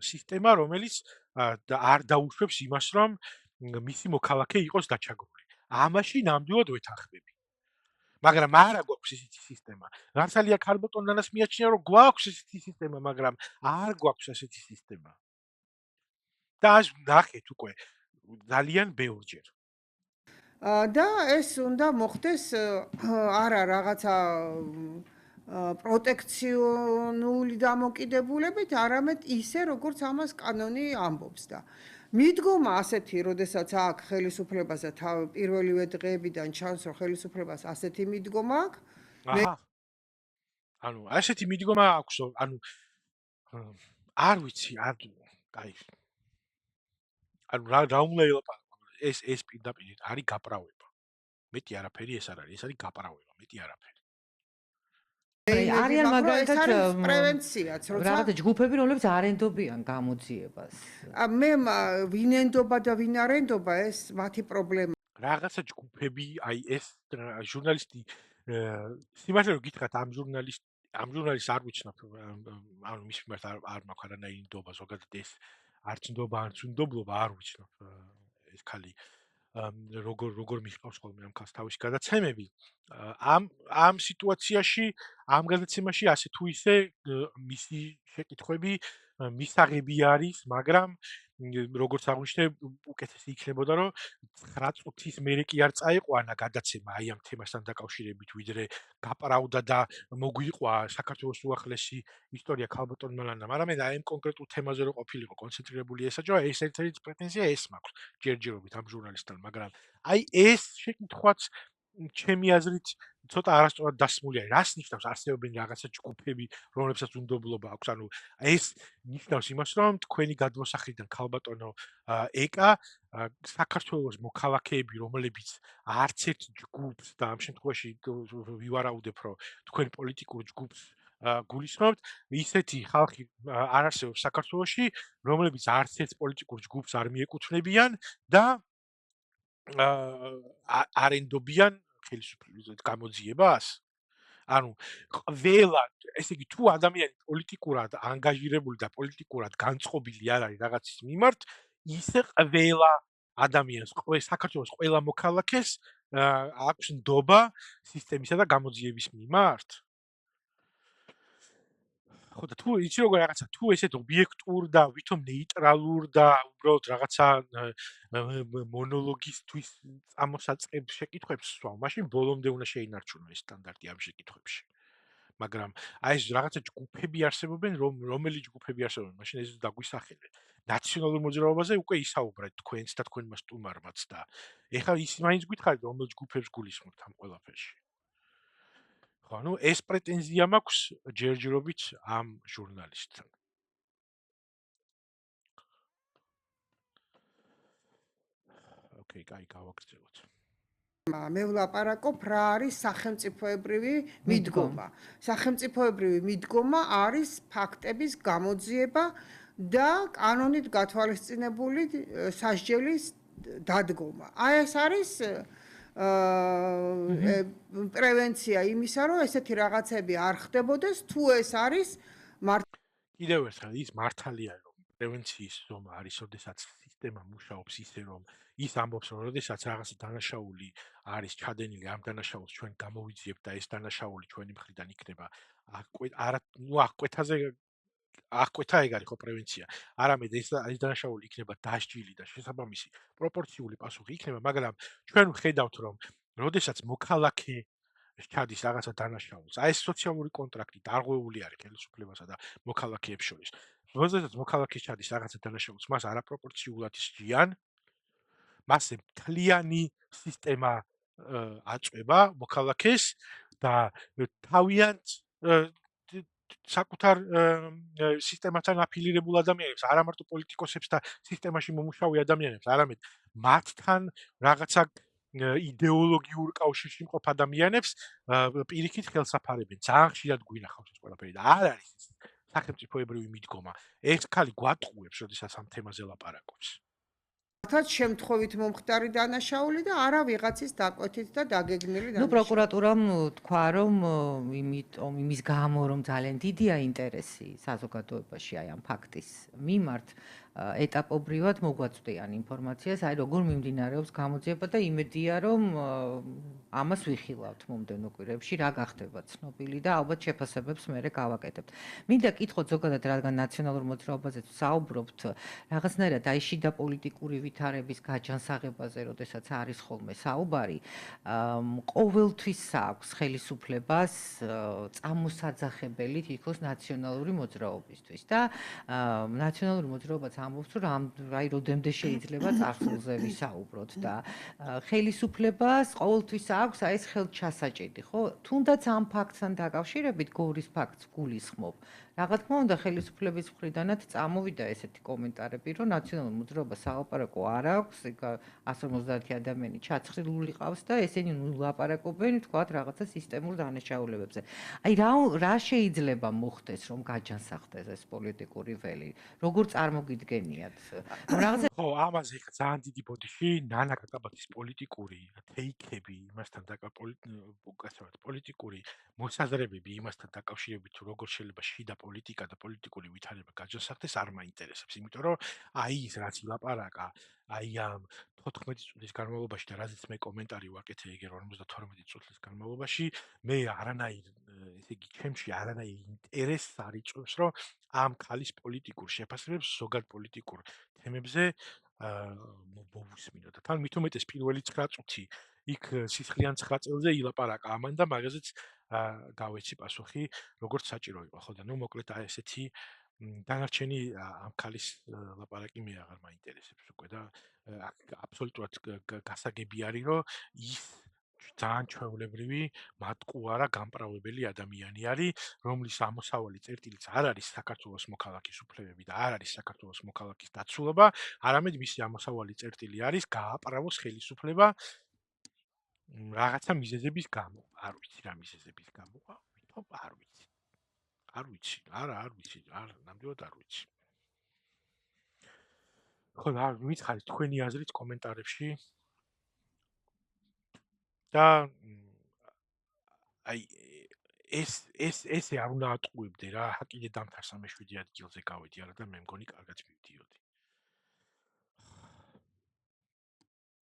სისტემა, რომელიც არ დაუშვებს იმას, რომ მისი მოქალაქე იყოს დაჩაგვრული. ამაში ნამდვილად ვეთანხმები. მაგრამ არა გვაქვს ესეთი სისტემა. რაცალია ქალბატონ ნანას მიაჩნია, რომ გვაქვს ესეთი სისტემა, მაგრამ არ გვაქვს ესეთი სისტემა. და ეს ნახეთ უკვე ძალიან ბევრჯერ. და ეს უნდა მოხდეს არა რაღაცა პროტექციონული დამოკიდებულებით, არამედ ისე, როგორც ამას კანონი ამბობს და მიდგომა ასეთი, როდესაც აქ ხელისუფლებაზე პირველივე დღეებიდან ჩანს, რომ ხელისუფლებას ასეთი მიდგომა აქვს. ანუ ასეთი მიდგომა აქვს, ანუ არ ვიცი, აი ანუ რა უნდა ელაპარაკო, ეს პირდაპირ არის გაправება. მეტი არაფერი ეს არ არის, ეს არის გაправება, მეტი არაფერი. არიან მაგალითად პრევენციაც, როცა რაღაცა ჯგუფები, რომლებიც არ ენდობიან გამოძიებას. მე ვინ ენდობა და ვინ არ ენდობა, ეს მათი პრობლემა. რაღაცა ჯგუფები, აი ეს ჟურნალისტი სიმართლე რომ გითხრათ ამ ჟურნალისტს არ ვიცნობ, ანუ მის მიმართ არ მაქვს არანაირი ნდობა, ზოგადად ეს არც ნდობა, არც უნდობლობა არ ვიცნობ ეს ქალი როგორ მიყავს ხოლმე ამ ქალს თავისი გადაცემები. ამ სიტუაციაში, ამ გადაცემაში ასე თუ ისე მისი შეკითხვები მისაღები არის, მაგრამ როგორც აღვნიშნე, უკეთესი იქნებოდა, რომ 9 წუთის მერე კი არ წაიყვანა გადაცემა აი ამ თემასთან დაკავშირებით, ვიდრე გაправდა და მოგვიყვა საქართველოს უახლესი ისტორია ქალბატონ ნანამ. მაგრამ მე აი ამ კონკრეტულ თემაზე რო ყოფილიყო კონცენტრირებული ესაჯა, ეს ერთ-ერთი პრეტენზია ეს მაქვს ჯერჯერობით ამ ჟურნალისტთან, მაგრამ აი ეს შეკითხვაც ჩემი აზრით ცოტა არასწორად დასმულია. რას ნიშნავს არსებობენ რაღაცა ჯგუფები, რომლებსაც უნდობლობა აქვს? ანუ ეს ნიშნავს იმას, რომ თქვენი გადმოსახრიდან ქალბატონო ეკა საქართველოს მოქალაქეები, რომლებიც არც ერთ ჯგუფს და ამ შემთხვევაში ვივარაუდებ, რომ თქვენ პოლიტიკურ ჯგუფს გულისხმობთ, ისეთი ხალხი არ არსებობს საქართველოში, რომლებიც არც ერთ პოლიტიკურ ჯგუფს არ მიეკუთვნებიან და არ ენდობიან ხელისუფლების გამოძიებას? ანუ ყველა, ესე იგი, თუ ადამიანი პოლიტიკურად ანგაჟირებული და პოლიტიკურად განწყობილი არ არის რაღაცის მიმართ, ისე ყველა ადამიანს, საქართველოს ყველა მოქალაქეს აქვს ნდობა სისტემისა და გამოძიების მიმართ. ხო და თუ იცი როგორ რაღაცა თუ ესეთ ობიექტურ და ვითომ ნეიტრალურ და უბრალოდ რაღაცა მონოლოგისთვის წამოსაწყებ შეკითხვებს სვავ, მაშინ ბოლომდე უნდა შეინარჩუნო ეს სტანდარტი ამ შეკითხვებში. მაგრამ აი ეს რაღაცა ჯგუფები არსებობენ, რომელი ჯგუფები არსებობენ, მაშინ ეს დაგვისახელე. ნაციონალურ მოძრაობაზე უკვე ისაუბრეთ თქვენს და თქვენმა სტუმარმაც და ეხლა ის მაინც გითხარით რომელ ჯგუფებს გულისხმობთ ამ ყველაფერში. ხო, ну ეს პრეტენზია მაქვს ჯერჯერობით ამ ჟურნალისტთან. ოკეი, კაი, გავაგრძელოთ. მე ვლაპარაკობ რა არის სახელმწიფოებრივი მიდგომა. სახელმწიფოებრივი მიდგომა არის ფაქტების გამოძიება და კანონით გათვალისწინებული სასჯელის დადგომა. აი ეს არის პრევენცია იმისა, რომ ესეთი რაღაცები არ ხდებოდეს, თუ ეს არის კიდევ ერთხელ ის მართალია რომ პრევენციის ზომა არის, ოდესაც სისტემა მუშაობს ისე რომ ის ამბობს რომ ოდესაც რაღაცა დანაშაული არის ჩადენილი ამ დანაშაულს ჩვენ გამოვიძიებთ და ეს დანაშაული ჩვენი მხრიდან იქნება აღკვეთა ეგ არის ხო პრევენცია. არამედ ეს დანაშაული იქნება დასჯილი და შესაბამისი პროპორციული პასუხი იქნება, მაგრამ ჩვენ ვხედავთ რომ ოდესაც მოქალაქე ჩადის რაღაცა დანაშაულს. აი ეს სოციალური კონტრაქტი დარღვეული არის ხელისუფლებასა და მოქალაქეებს შორის. როდესაც მოქალაქე ჩადის რაღაცა დანაშაულს, მას არაპროპორციულად სჯიან, მასზე მთლიანი სისტემა აწვება მოქალაქეს და თავიანთ საკუთარ სისტემასთან აფილირებულ ადამიანებს, არა მარტო პოლიტიკოსებს და სისტემაში მომუშავე ადამიანებს, არამედ მათთან რაღაცა იდეოლოგიურ კავშირში მყოფ ადამიანებს პირიქით ხელსაფარებენ. ძალიან ხშირად გვინახავს ეს ყველაფერი და არ არის ეს სახელმწიფოებრივი მიდგომა. ეს ხალი გვატყუებს, როდესაც ამ თემაზე ლაპარაკობს. მართლაც შემთხვევით მომხდარი დანაშაული და არა ვიღაცის დაკვეთით და დაგეგმილი ნუ პროკურატურამ თქვა რომ იმის გამო რომ ძალიან დიდია ინტერესი საზოგადოებაში აი ამ ფაქტის მიმართ ეტაპობრივად მოგვაწვდიან ინფორმაციას, აი როგორ მიმდინარეობს გამოძიება და იმედია რომ ამას ვიხილავთ მომდევნო კვირებში, რა გახდება ცნობილი და ალბათ შეფასებებს მერე გავაკეთებთ. მინდა კითხოთ ზოგადად რადგან ნაციონალურ მოძრაობაზე საუბრობთ, რაღაცნაირად აი შიდა პოლიტიკური ვითარების გაჯანსაღებაზე, როდესაც არის ხოლმე საუბარი, ყოველთვის აქვს ხელისუფლებას წამოსაძახებელი თითქოს ნაციონალური მოძრაობისთვის და ნაციონალური მოძრაობაც ამბობს, რომ აი რამდენიმდე შეიძლება წარსულზე ვისაუბროთ და ხელისუფლებას ყოველთვის აქვს აი ეს ხელჩასაჭედი, ხო? თუნდაც ამ ფაქტთან დაკავშირებით გორის ფაქტს გულისხმობ. რა თქმა უნდა, ხელისუფლების მხრიდანაც წამოვიდა ესეთი კომენტარები, რომ ნაციონალურ მოძრაობას სალაპარაკო არ აქვს, 150 ადამიანი ჩაცხრილული ყავს და ესენი ლაპარაკობენ, თქვათ, რაღაცა სისტემურ დანაშაულებებზე. აი რა შეიძლება მოხდეს, რომ გაჯანსაღდეს ეს პოლიტიკური ველი? როგორ წარმოგიდგენიათ? რაღაცა ხო, ამაზე ხა ძალიან დიდი ბოდიში ნანა კაკაბაძის პოლიტიკური თეიქები იმასთან დაკავშირებით, პოლიტიკური მოსაზრებები იმასთან დაკავშირებით, თუ როგორ შეიძლება შიდა პოლიტიკა და პოლიტიკური ვითარება გაჯანსაღდეს, არ მაინტერესებს, იმიტომ რომ აი ის რაც ილაპარაკა, აი ამ 14 წუთის განმავლობაში და რაზეც მე კომენტარი ვაკეთე ეგერ 52 წუთის განმავლობაში, მე არანაირ, ესე იგი, ჩემში არანაირ ინტერესს არ იწვევს, რომ ამ ქალის პოლიტიკურ შეფასებებს ზოგად პოლიტიკურ თემებზე მოვუსმინო და თან მით უმეტეს პირველი 9 წუთი იქ სისხლიან 9 წელზე ილაპარაკა ამან და მაგაზეც გავეცი პასუხი როგორც საჭირო იყო ხო და ნუ მოკლედ აი ესეთი დანარჩენი ამ ქალის ლაპარაკი მე აღარ მაინტერესებს უკვე და აბსოლუტურად გასაგები არის რომ ის ძალიან ჩვეულებრივი მატყუარა გამправებელი ადამიანი არის, რომლის ამოსავალი წერტილიც არ არის საქართველოს მოქალაქის უფლებები და არ არის საქართველოს მოქალაქის დაცულობა, არამედ მისი ამოსავალი წერტილი არის გააправოს ხელისუფლება რაღაცა მიზეზების გამო. არ ვიცი რა მიზეზების გამო, ვითომ არ ვიცი. არ ვიცი, არ ვიცი, ნამდვილად არ ვიცი. ხო, რა ვიცხარით თქვენი აზრით კომენტარებში? და აი ესე არ უნდა ატყუებდე რა, კიდე დამთარსა მე 7 ადგილზე გავედი არა და მე მგონი კარგად მივდიოდი.